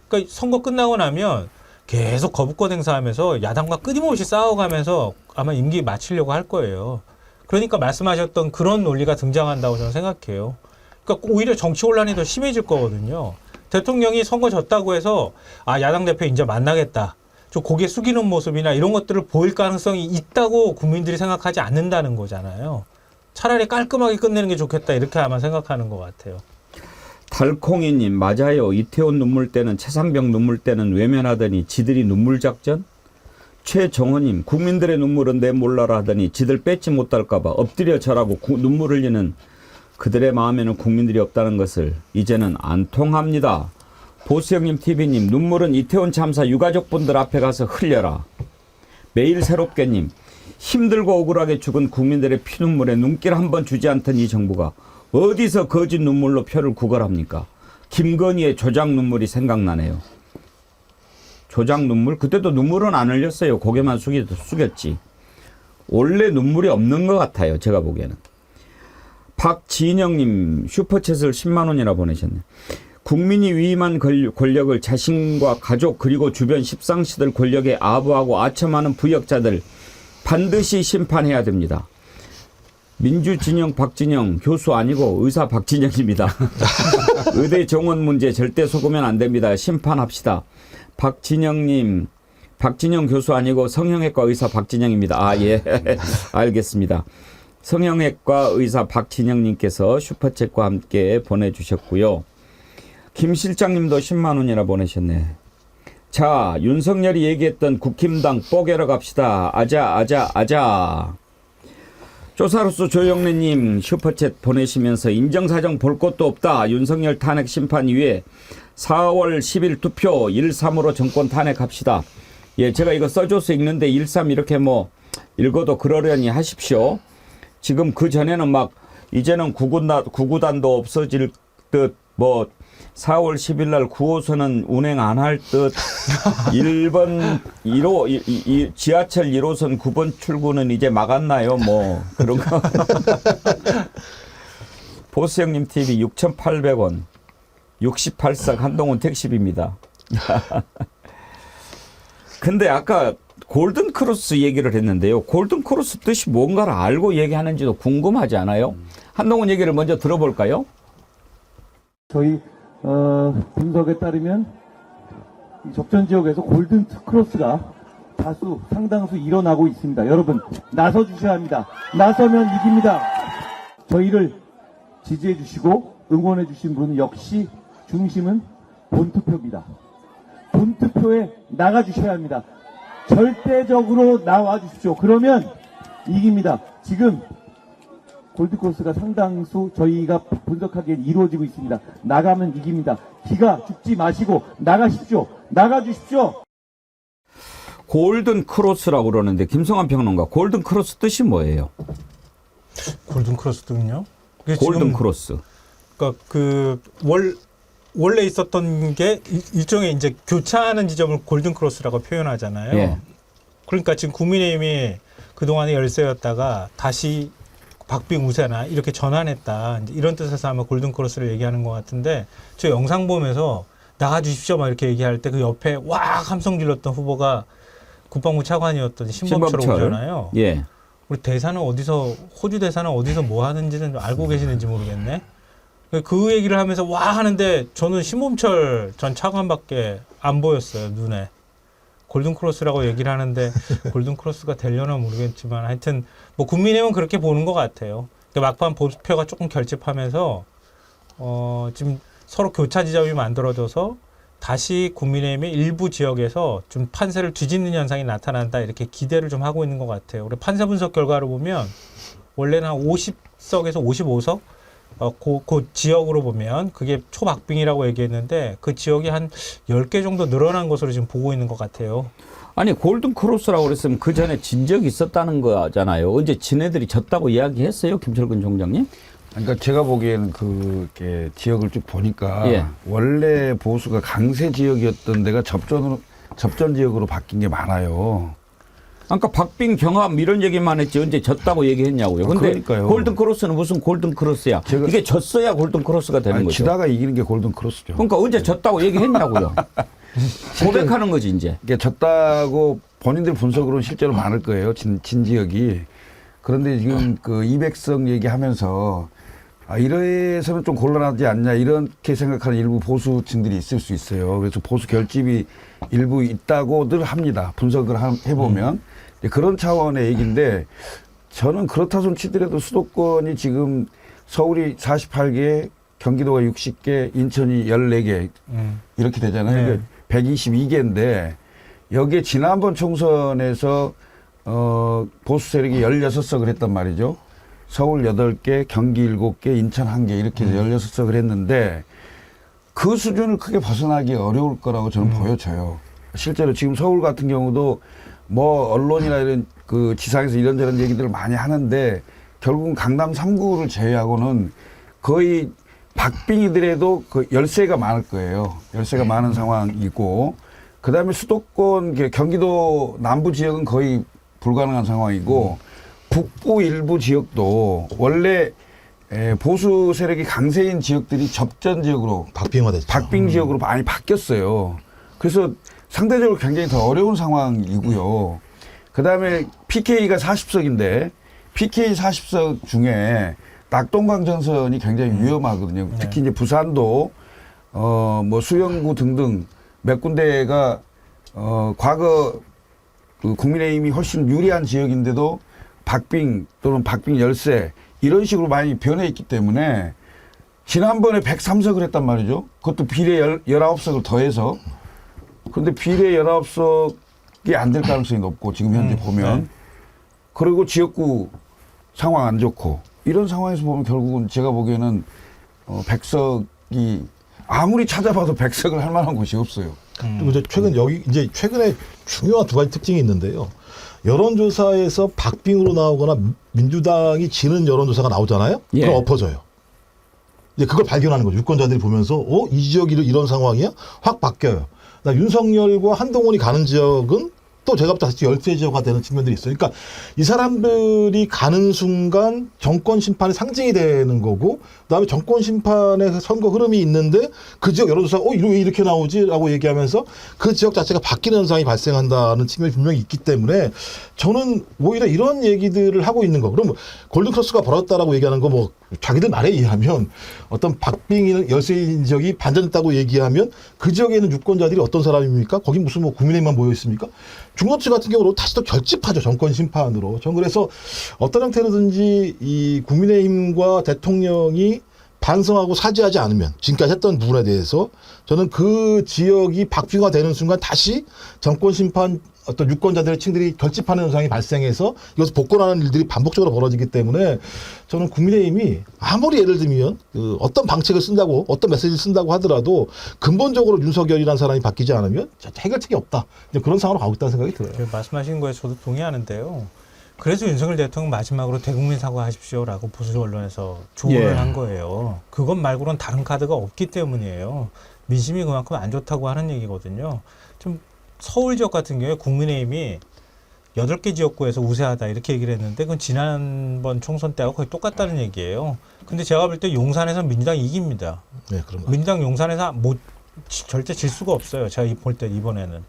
그러니까 선거 끝나고 나면 계속 거부권 행사하면서 야당과 끊임없이 싸워가면서 아마 임기 마치려고 할 거예요. 그러니까 말씀하셨던 그런 논리가 등장한다고 저는 생각해요. 그러니까 오히려 정치 혼란이 더 심해질 거거든요. 대통령이 선거 졌다고 해서 아 야당 대표 이제 만나겠다. 좀 고개 숙이는 모습이나 이런 것들을 보일 가능성이 있다고 국민들이 생각하지 않는다는 거잖아요. 차라리 깔끔하게 끝내는 게 좋겠다 이렇게 아마 생각하는 것 같아요.
달콩이님 맞아요. 이태원 눈물 때는 최상병 눈물 때는 외면하더니 지들이 눈물 작전? 최정호님 국민들의 눈물은 내 몰라라 하더니 지들 뺏지 못할까 봐 엎드려 절하고 눈물 흘리는 그들의 마음에는 국민들이 없다는 것을 이제는 안 통합니다. 보수형님 TV님 눈물은 이태원 참사 유가족분들 앞에 가서 흘려라. 매일 새롭게님 힘들고 억울하게 죽은 국민들의 피눈물에 눈길 한 번 주지 않던 이 정부가 어디서 거짓 눈물로 표를 구걸합니까? 김건희의 조작 눈물이 생각나네요. 조작 눈물? 그때도 눈물은 안 흘렸어요. 고개만 숙였지. 원래 눈물이 없는 것 같아요. 제가 보기에는. 박진영님 슈퍼챗을 10만 원이나 보내셨네요. 국민이 위임한 권력을 자신과 가족 그리고 주변 십상시들 권력에 아부하고 아첨하는 부역자들 반드시 심판해야 됩니다. 민주진영 박진영 교수 아니고 의사 박진영입니다. 의대 정원 문제 절대 속으면 안 됩니다. 심판합시다. 박진영님 박진영 교수 아니고 성형외과 의사 박진영입니다. 아 예 알겠습니다. 성형외과 의사 박진영님께서 슈퍼챗과 함께 보내주셨고요. 김 실장님도 10만 원이나 보내셨네. 자 윤석열이 얘기했던 국힘당 뽀개러 갑시다. 아자. 조사로서 조영래님 슈퍼챗 보내시면서 인정사정 볼 것도 없다. 윤석열 탄핵 심판 이후에 4월 10일 투표 1-3으로 정권 탄핵합시다. 예, 제가 이거 써줘서 읽는데 1-3 이렇게 뭐 읽어도 그러려니 하십시오. 지금 그 전에는 막 이제는 구구단도 없어질 듯 뭐 4월 10일 날 9호선은 운행 안 할 듯 1번 1호 지하철 1호선 9번 출구는 이제 막았나요? 뭐 그런 거. 보스 형님 TV 6,800원 68석 한동훈 택시비입니다. 근데 아까 골든 크로스 얘기를 했는데요. 골든 크로스 뜻이 뭔가를 알고 얘기하는지도 궁금하지 않아요? 한동훈 얘기를 먼저 들어볼까요?
저희 분석에 따르면 이 접전 지역에서 골든 크로스가 상당수 일어나고 있습니다. 여러분 나서 주셔야 합니다. 나서면 이깁니다. 저희를 지지해 주시고 응원해 주신 분은 역시 중심은 본투표입니다. 본투표에 나가 주셔야 합니다. 절대적으로 나와 주십시오. 그러면 이깁니다. 지금 골드크로스가 상당수 저희가 분석하기엔 이루어지고 있습니다. 나가면 이깁니다. 기가 죽지 마시고 나가십시오. 나가주십시오.
골든 크로스라고 그러는데 김성환 평론가 골든 크로스 뜻이 뭐예요?
골든 크로스 등요?
골든 크로스.
그러니까 원래 있었던 게 일종의 이제 교차하는 지점을 골든 크로스라고 표현하잖아요.
예.
그러니까 지금 국민의힘이 그동안의 열세였다가 다시 박빙 우세나 이렇게 전환했다. 이제 이런 뜻에서 아마 골든크로스를 얘기하는 것 같은데 저 영상 보면서 나가주십시오 막 이렇게 얘기할 때 그 옆에 와 함성 질렀던 후보가 국방부 차관이었던 신범철 오잖아요.
예.
우리 대사는 어디서 호주 대사는 어디서 뭐 하는지는 좀 알고 계시는지 모르겠네. 그 얘기를 하면서 와 하는데 저는 신범철 전 차관밖에 안 보였어요 눈에. 골든크로스라고 얘기를 하는데 골든크로스가 되려나 모르겠지만 하여튼 뭐 국민의힘은 그렇게 보는 것 같아요. 그러니까 막판 보수표가 조금 결집하면서 지금 서로 교차 지점이 만들어져서 다시 국민의힘의 일부 지역에서 좀 판세를 뒤집는 현상이 나타난다 이렇게 기대를 좀 하고 있는 것 같아요. 우리 판세 분석 결과를 보면 원래는 한 50석에서 55석 그 지역으로 보면 그게 초박빙이라고 얘기했는데 그 지역이 한 10개 정도 늘어난 것으로 지금 보고 있는 것 같아요.
아니 골든크로스라고 그랬으면 그 전에 진 적이 있었다는 거잖아요. 언제 지네들이 졌다고 이야기했어요, 김철근 총장님?
그러니까 제가 보기에는 그 지역을 쭉 보니까
예.
원래 보수가 강세 지역이었던 데가 접전 지역으로 바뀐 게 많아요.
아까 박빙 경합 이런 얘기만 했지 언제 졌다고 얘기했냐고요. 근데
그러니까요.
골든크로스는 무슨 골든크로스야. 이게 졌어야 골든크로스가 되는 거죠.
지다가 이기는 게 골든크로스죠.
그러니까 언제 졌다고 얘기했냐고요. 고백하는 거지 이제.
이게 졌다고 본인들 분석으로는 실제로 많을 거예요. 진 지역이. 그런데 지금 그 200석 얘기하면서 이래서는 좀 곤란하지 않냐 이렇게 생각하는 일부 보수층들이 있을 수 있어요. 그래서 보수 결집이 일부 있다고들 합니다. 분석을 해보면. 그런 차원의 얘기인데 저는 그렇다 손 치더라도 수도권이 지금 서울이 48개, 경기도가 60개, 인천이 14개 이렇게 되잖아요.
네.
그러니까 122개인데 여기에 지난번 총선에서 보수 세력이 16석을 했단 말이죠. 서울 8개, 경기 7개, 인천 1개 이렇게 16석을 했는데 그 수준을 크게 벗어나기 어려울 거라고 저는 보여져요. 실제로 지금 서울 같은 경우도 뭐 언론이나 이런 그 지상에서 이런저런 얘기들을 많이 하는데 결국은 강남 3구를 제외하고는 거의 박빙이더라도 그 열세가 많을 거예요. 열세가 많은 상황이고 그다음에 수도권 경기도 남부 지역은 거의 불가능한 상황이고 북부 일부 지역도 원래 보수 세력이 강세인 지역들이 접전 지역으로
박빙화됐죠.
박빙 지역으로 많이 바뀌었어요. 그래서 상대적으로 굉장히 더 어려운 상황이고요. 그다음에 PK가 40석인데 PK 40석 중에 낙동강 전선이 굉장히 위험하거든요. 특히 이제 부산도 뭐 수영구 등등 몇 군데가 과거 그 국민의힘이 훨씬 유리한 지역인데도 박빙 또는 박빙 열세 이런 식으로 많이 변해 있기 때문에 지난번에 103석을 했단 말이죠. 그것도 비례 19석을 더해서. 그런데 비례 19석이 안 될 가능성이 높고 지금 현재 보면. 그리고 지역구 상황 안 좋고 이런 상황에서 보면 결국은 제가 보기에는 100석이 아무리 찾아봐도 100석을 할 만한 곳이 없어요.
그리고 이제 최근에 중요한 두 가지 특징이 있는데요. 여론조사에서 박빙으로 나오거나 민주당이 지는 여론조사가 나오잖아요.
예.
그럼 엎어져요. 이제 그걸 발견하는 거죠. 유권자들이 보면서 이 지역이 이런 상황이야? 확 바뀌어요. 윤석열과 한동훈이 가는 지역은 또 제가 볼 때 다시 열세 지역화 되는 측면들이 있어요. 그러니까 이 사람들이 가는 순간 정권 심판의 상징이 되는 거고, 그다음에 정권 심판의 선거 흐름이 있는데 그 지역 여론조사가 왜 이렇게 나오지라고 얘기하면서 그 지역 자체가 바뀌는 현상이 발생한다는 측면이 분명히 있기 때문에 저는 오히려 이런 얘기들을 하고 있는 거. 그럼 골든크로스가 벌어졌다라고 얘기하는 거 뭐 자기들 말에 의하면 어떤 박빙이나 열세인 지역이 반전했다고 얘기하면 그 지역에 있는 유권자들이 어떤 사람입니까? 거기 무슨 뭐 국민의힘만 모여 있습니까? 중도층 같은 경우로 다시 또 결집하죠. 정권 심판으로. 전 그래서 어떤 형태로든지 이 국민의힘과 대통령이 반성하고 사죄하지 않으면 지금까지 했던 부분에 대해서 저는 그 지역이 박빙화 되는 순간 다시 정권 심판 어떤 유권자들의 층들이 결집하는 현상이 발생해서 이것을 복권하는 일들이 반복적으로 벌어지기 때문에 저는 국민의힘이 아무리 예를 들면 어떤 방책을 쓴다고 어떤 메시지를 쓴다고 하더라도 근본적으로 윤석열이라는 사람이 바뀌지 않으면 해결책이 없다. 그런 상황으로 가고 있다는 생각이 들어요.
말씀하신 거에 저도 동의하는데요. 그래서 윤석열 대통령 마지막으로 대국민 사과하십시오라고 보수 언론에서 조언을 한 거예요. 그것 말고는 다른 카드가 없기 때문이에요. 민심이 그만큼 안 좋다고 하는 얘기거든요. 좀 서울 지역 같은 경우에 국민의힘이 8개 지역구에서 우세하다 이렇게 얘기를 했는데 그건 지난번 총선 때하고 거의 똑같다는 얘기예요. 근데 제가 볼 때 용산에서 민주당이 이깁니다.
네, 그런 거.
민주당 용산에서 절대 질 수가 없어요. 제가 볼 때 이번에는.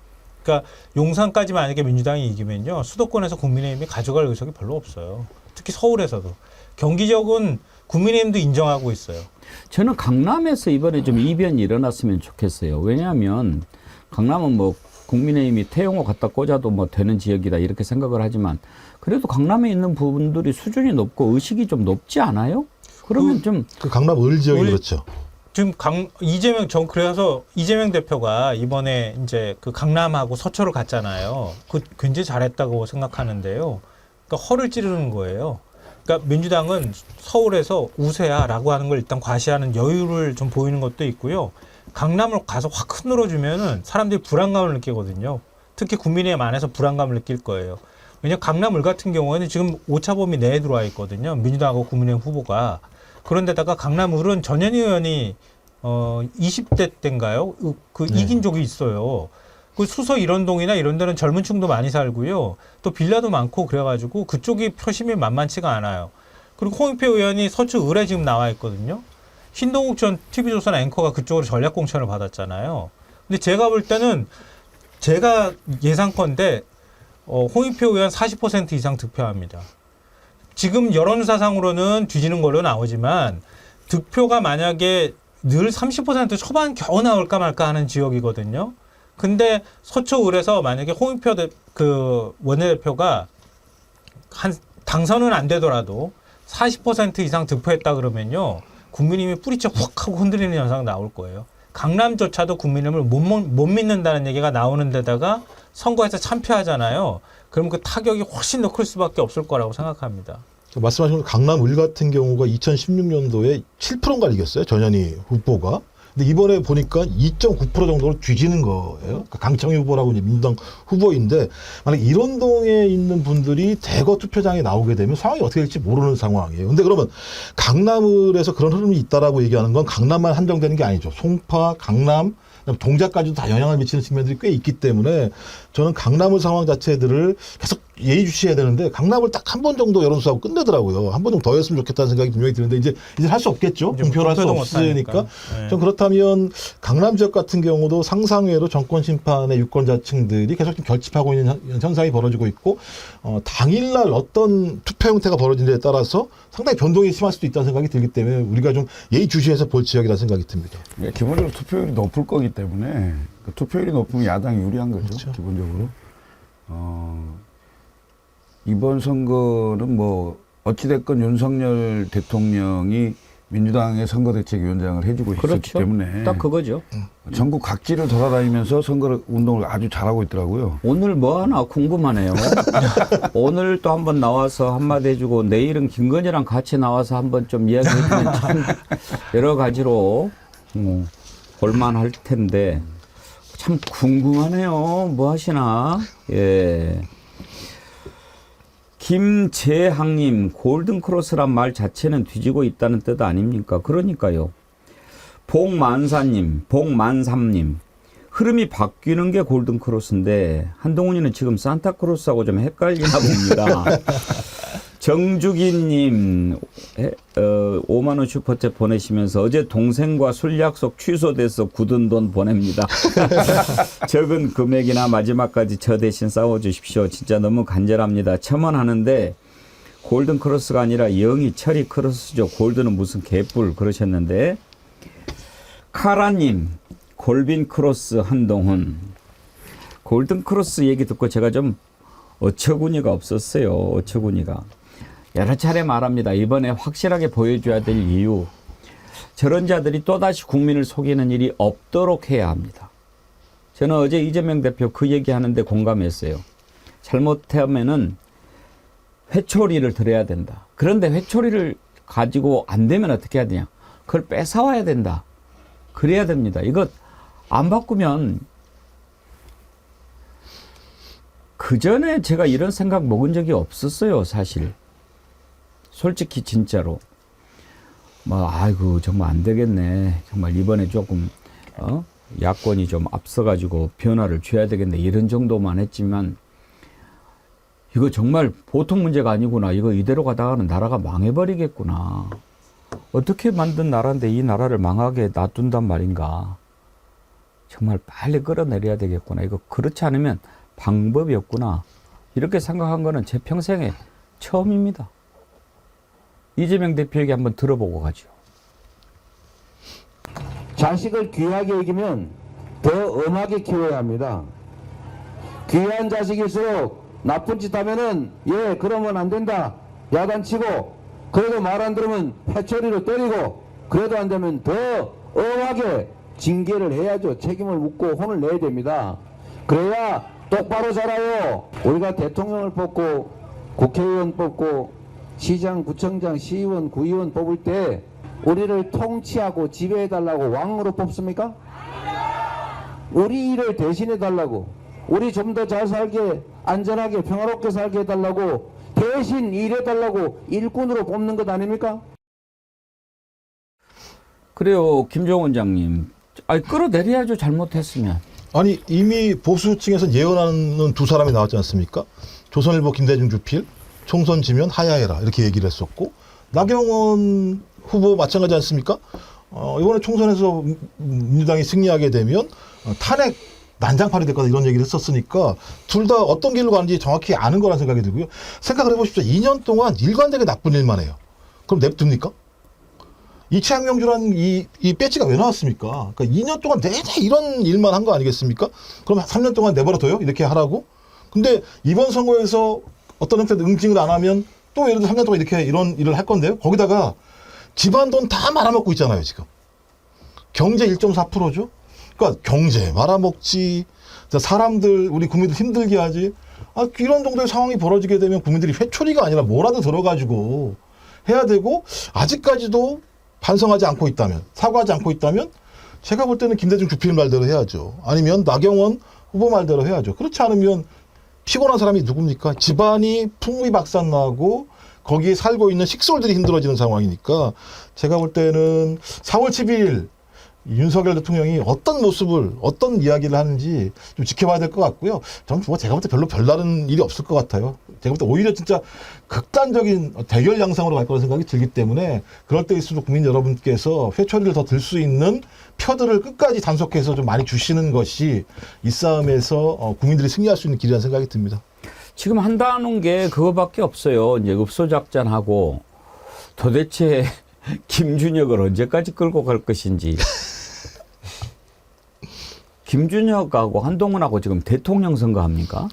그러니까 용산까지 만약에 민주당이 이기면요. 수도권에서 국민의힘이 가져갈 의석이 별로 없어요. 특히 서울에서도. 경기 지역은 국민의힘도 인정하고 있어요.
저는 강남에서 이번에 좀 이변이 일어났으면 좋겠어요. 왜냐하면 강남은 뭐 국민의힘이 태용호 갖다 꽂아도 뭐 되는 지역이다 이렇게 생각을 하지만 그래도 강남에 있는 부분들이 수준이 높고 의식이 좀 높지 않아요? 그러면
그 강남 을 지역이 그렇죠.
지금 그래서 이재명 대표가 이번에 이제 그 강남하고 서초를 갔잖아요. 그 굉장히 잘했다고 생각하는데요. 그러니까 허를 찌르는 거예요. 그러니까 민주당은 서울에서 우세야라고 하는 걸 일단 과시하는 여유를 좀 보이는 것도 있고요. 강남을 가서 확 흔들어주면은 사람들이 불안감을 느끼거든요. 특히 국민의힘 안에서 불안감을 느낄 거예요. 왜냐하면 강남을 같은 경우에는 지금 오차범위 내에 들어와 있거든요. 민주당하고 국민의힘 후보가. 그런데다가 강남을은 전현희 의원이 20대 때인가요? 이긴 적이 있어요. 그 수서 일원동이나 이런 데는 젊은 층도 많이 살고요. 또 빌라도 많고 그래가지고 그쪽이 표심이 만만치가 않아요. 그리고 홍익표 의원이 서초 을에 지금 나와 있거든요. 신동욱 전 TV조선 앵커가 그쪽으로 전략 공천을 받았잖아요. 근데 제가 볼 때는 제가 예상컨대 홍익표 의원 40% 이상 득표합니다. 지금 여론조사상으로는 뒤지는 걸로 나오지만 득표가 만약에 늘 30% 초반 겨우 나올까 말까 하는 지역이거든요. 근데 서초 을에서 만약에 홍익표 원내대표가 당선은 안 되더라도 40% 이상 득표했다 그러면요. 국민의힘이 뿌리째 확 하고 흔들리는 현상 나올 거예요. 강남조차도 국민의힘을 못 믿는다는 얘기가 나오는 데다가 선거에서 참패하잖아요. 그럼 그 타격이 훨씬 더 클 수밖에 없을 거라고 생각합니다.
말씀하신 강남 을 같은 경우가 2016년도에 7%인가 이겼어요. 전현희 후보가. 근데 이번에 보니까 2.9% 정도로 뒤지는 거예요. 그러니까 강청희 후보라고 이제 민주당 후보인데 만약 일원동에 있는 분들이 대거 투표장에 나오게 되면 상황이 어떻게 될지 모르는 상황이에요. 근데 그러면 강남을에서 그런 흐름이 있다라고 얘기하는 건 강남만 한정되는 게 아니죠. 송파, 강남, 동작까지도 다 영향을 미치는 측면들이 꽤 있기 때문에 저는 강남의 상황 자체들을 계속 예의주시해야 되는데 강남을 딱 한 번 정도 여론조사하고 끝내더라고요. 한 번 좀 더 했으면 좋겠다는 생각이 분명히 드는데 이제 할 수 없겠죠. 공표를 할 수 없으니까.
네.
좀 그렇다면 강남 지역 같은 경우도 상상외로 정권 심판의 유권자층들이 계속 좀 결집하고 있는 현상이 벌어지고 있고 당일날 어떤 투표 형태가 벌어지는지에 따라서 상당히 변동이 심할 수도 있다는 생각이 들기 때문에 우리가 좀 예의주시해서 볼 지역이라는 생각이 듭니다.
네, 기본적으로 투표율이 높을 거기 때문에 그 투표율이 높으면 야당이 유리한 거죠.
그렇죠.
기본적으로. 이번 선거는 뭐 어찌됐건 윤석열 대통령이 민주당의 선거대책위원장을 해주고 있었기
그렇죠.
때문에
딱 그거죠.
전국 각지를 돌아다니면서 선거 운동을 아주 잘하고 있더라고요.
오늘 뭐 하나 궁금하네요. 오늘 또 한번 나와서 한마디 해주고 내일은 김건희랑 같이 나와서 한번 좀 이야기해주면 참 여러 가지로 볼만할 텐데 참 궁금하네요. 뭐 하시나? 예. 김재항님, 골든크로스란 말 자체는 뒤지고 있다는 뜻 아닙니까? 그러니까요. 복만삼님, 흐름이 바뀌는 게 골든크로스인데 한동훈이는 지금 산타크로스하고 좀 헷갈리나 봅니다. 정주기님 5만 원 슈퍼챗 보내시면서 어제 동생과 술 약속 취소돼서 굳은 돈 보냅니다. 적은 금액이나 마지막까지 저 대신 싸워주십시오. 진짜 너무 간절합니다. 첨언하는데 골든크로스가 아니라 영이 철이 크로스죠. 골드는 무슨 개뿔 그러셨는데 카라님 골빈크로스 한동훈 골든크로스 얘기 듣고 제가 좀 어처구니가 없었어요. 어처구니가. 여러 차례 말합니다. 이번에 확실하게 보여줘야 될 이유. 저런 자들이 또다시 국민을 속이는 일이 없도록 해야 합니다. 저는 어제 이재명 대표 그 얘기하는데 공감했어요. 잘못하면은 회초리를 들어야 된다. 그런데 회초리를 가지고 안 되면 어떻게 해야 되냐. 그걸 뺏어와야 된다. 그래야 됩니다. 이거 안 바꾸면 그전에 제가 이런 생각 먹은 적이 없었어요. 사실. 솔직히 진짜로 아이고 정말 안 되겠네. 정말 이번에 조금 야권이 좀 앞서가지고 변화를 줘야 되겠네. 이런 정도만 했지만 이거 정말 보통 문제가 아니구나. 이거 이대로 가다가는 나라가 망해버리겠구나. 어떻게 만든 나라인데 이 나라를 망하게 놔둔단 말인가. 정말 빨리 끌어내려야 되겠구나. 이거 그렇지 않으면 방법이 없구나. 이렇게 생각한 거는 제 평생에 처음입니다. 이재명 대표에게 한번 들어보고 가죠.
자식을 귀하게 여기면 더 엄하게 키워야 합니다. 귀한 자식일수록 나쁜 짓 하면은 그러면 안 된다 야단치고, 그래도 말 안 들으면 패초리로 때리고, 그래도 안 되면 더 엄하게 징계를 해야죠. 책임을 묻고 혼을 내야 됩니다. 그래야 똑바로 자라요. 우리가 대통령을 뽑고 국회의원 뽑고 시장, 구청장, 시의원, 구의원 뽑을 때 우리를 통치하고 지배해달라고 왕으로 뽑습니까? 우리 일을 대신해달라고, 우리 좀 더 잘 살게, 안전하게, 평화롭게 살게 해달라고, 대신 일해달라고 일꾼으로 뽑는 것 아닙니까?
그래요, 김종원 원장님. 아니, 끌어내려야죠, 잘못했으면.
아니 이미 보수층에서 예언하는 두 사람이 나왔지 않습니까? 조선일보 김대중 주필 총선 지면 하야해라 이렇게 얘기를 했었고, 나경원 후보 마찬가지 않습니까? 이번에 총선에서 민주당이 승리하게 되면 탄핵 난장판이 될 거다 이런 얘기를 했었으니까 둘 다 어떤 길로 가는지 정확히 아는 거라는 생각이 들고요. 생각을 해보십시오. 2년 동안 일관되게 나쁜 일만 해요. 그럼 냅둡니까? 이채양명주라는 이 배지가 왜 나왔습니까? 그러니까 2년 동안 내내 이런 일만 한 거 아니겠습니까? 그럼 3년 동안 내버려둬요? 이렇게 하라고? 근데 이번 선거에서 어떤 형태로 응징을 안 하면 또 예를 들어 3년 동안 이렇게 이런 일을 할 건데요. 거기다가 집안 돈 다 말아먹고 있잖아요, 지금. 경제 1.4%죠? 그러니까 경제 말아먹지, 사람들, 우리 국민들 힘들게 하지. 이런 정도의 상황이 벌어지게 되면 국민들이 회초리가 아니라 뭐라도 들어가지고 해야 되고, 아직까지도 반성하지 않고 있다면, 사과하지 않고 있다면 제가 볼 때는 김대중 주필 말대로 해야죠. 아니면 나경원 후보 말대로 해야죠. 그렇지 않으면 피곤한 사람이 누굽니까? 집안이 풍비박산나고 거기에 살고 있는 식솔들이 힘들어지는 상황이니까 제가 볼 때는 4월 10일 윤석열 대통령이 어떤 모습을, 어떤 이야기를 하는지 좀 지켜봐야 될 것 같고요. 저는 제가 볼 때 별로 별다른 일이 없을 것 같아요. 제가 볼 때 오히려 진짜 극단적인 대결 양상으로 갈 거라는 생각이 들기 때문에 그럴 때일수록 국민 여러분께서 회초리를 더 들 수 있는 표들을 끝까지 단속해서 좀 많이 주시는 것이 이 싸움에서 국민들이 승리할 수 있는 길이라는 생각이 듭니다.
지금 한다는 게 그거밖에 없어요. 이제 읍소작전하고 도대체 김준혁을 언제까지 끌고 갈 것인지. 김준혁하고 한동훈하고 지금 대통령 선거합니까?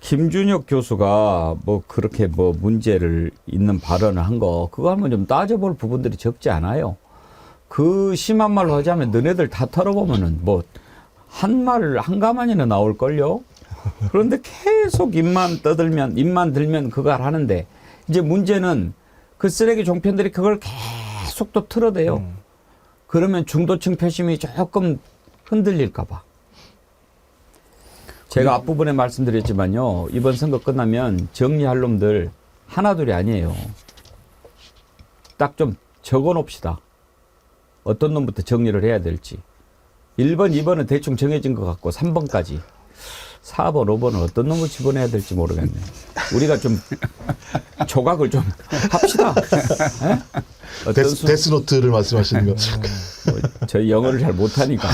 김준혁 교수가 뭐 그렇게 뭐 문제를 있는 발언을 한 거, 그거 한번 좀 따져볼 부분들이 적지 않아요. 그 심한 말로 하자면 너네들 다 털어보면은 뭐 한 말 한가만이나 나올걸요? 그런데 계속 입만 들면 그걸 하는데, 이제 문제는 그 쓰레기 종편들이 그걸 계속 또 틀어대요. 그러면 중도층 표심이 조금 흔들릴까 봐. 제가 앞부분에 말씀드렸지만요, 이번 선거 끝나면 정리할 놈들 하나둘이 아니에요. 딱 좀 적어 놓읍시다. 어떤 놈부터 정리를 해야 될지. 1번, 2번은 대충 정해진 것 같고 3번까지. 4번, 5번은 어떤 놈을 집어내야 될지 모르겠네. 우리가 좀 조각을 좀 합시다.
데스노트를 말씀하시는 거.
저희 영어를 잘 못하니까.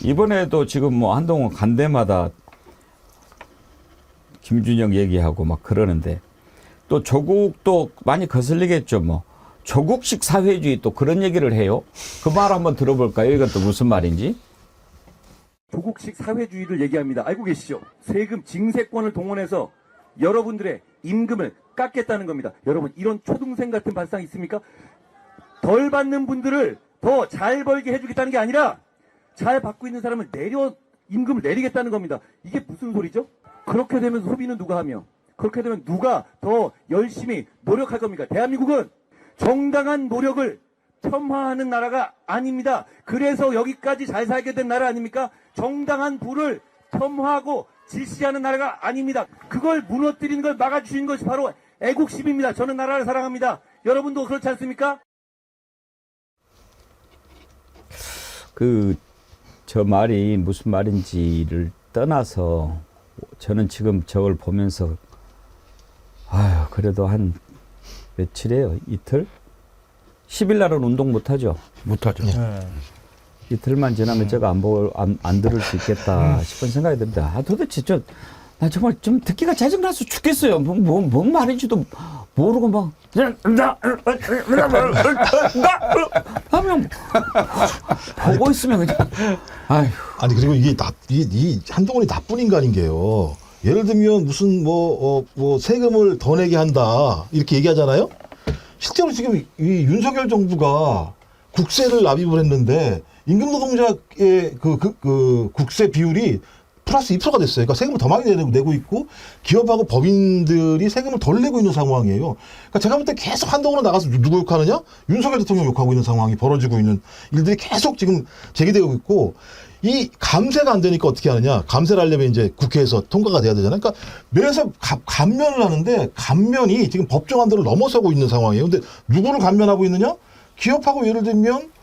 이번에도 지금 뭐 한동훈 간 데마다 김준영 얘기하고 막 그러는데, 또 조국도 많이 거슬리겠죠. 뭐 조국식 사회주의 또 그런 얘기를 해요. 그 말 한번 들어볼까요? 이건 또 무슨 말인지.
조국식 사회주의를 얘기합니다. 알고 계시죠? 세금 징세권을 동원해서 여러분들의 임금을 깎겠다는 겁니다. 여러분, 이런 초등생 같은 발상 있습니까? 덜 받는 분들을 더 잘 벌게 해주겠다는 게 아니라 잘 받고 있는 사람을 임금을 내리겠다는 겁니다. 이게 무슨 소리죠? 그렇게 되면 소비는 누가 하며, 그렇게 되면 누가 더 열심히 노력할 겁니까? 대한민국은 정당한 노력을 폄하하는 나라가 아닙니다. 그래서 여기까지 잘 살게 된 나라 아닙니까? 정당한 부를 폄하하고 질시하는 나라가 아닙니다. 그걸 무너뜨리는 걸 막아주시는 것이 바로 애국심입니다. 저는 나라를 사랑합니다. 여러분도 그렇지 않습니까?
저 말이 무슨 말인지를 떠나서 저는 지금 저걸 보면서 아유 그래도 한 며칠이에요? 이틀? 10일 날은 운동 못 하죠.
못하죠.
이틀만 지나면 제가 안 들을 수 있겠다 싶은 생각이 듭니다. 아 도대체 나 정말 좀 듣기가 짜증나서 죽겠어요. 뭔 말인지도 모르고 막 하면 보고 있으면 그냥 아휴.
아니 그리고 이 한동훈이 나쁜 인간인 게요. 예를 들면 무슨 뭐 세금을 더 내게 한다 이렇게 얘기하잖아요. 실제로 지금 이 윤석열 정부가 국세를 납입을 했는데 임금노동자의 그 국세 비율이 플러스 2%가 됐어요. 그러니까 세금을 더 많이 내고 있고 기업하고 법인들이 세금을 덜 내고 있는 상황이에요. 그러니까 제가 볼 때 계속 한동훈으로 나가서 누구 욕하느냐? 윤석열 대통령 욕하고 있는 상황이 벌어지고 있는 일들이 계속 지금 제기되고 있고 이 감세가 안 되니까 어떻게 하느냐? 감세를 하려면 이제 국회에서 통과가 돼야 되잖아요. 그러니까 매에서 감면을 하는데 감면이 지금 법정안들을 넘어서고 있는 상황이에요. 근데 누구를 감면하고 있느냐? 기업하고 예를 들면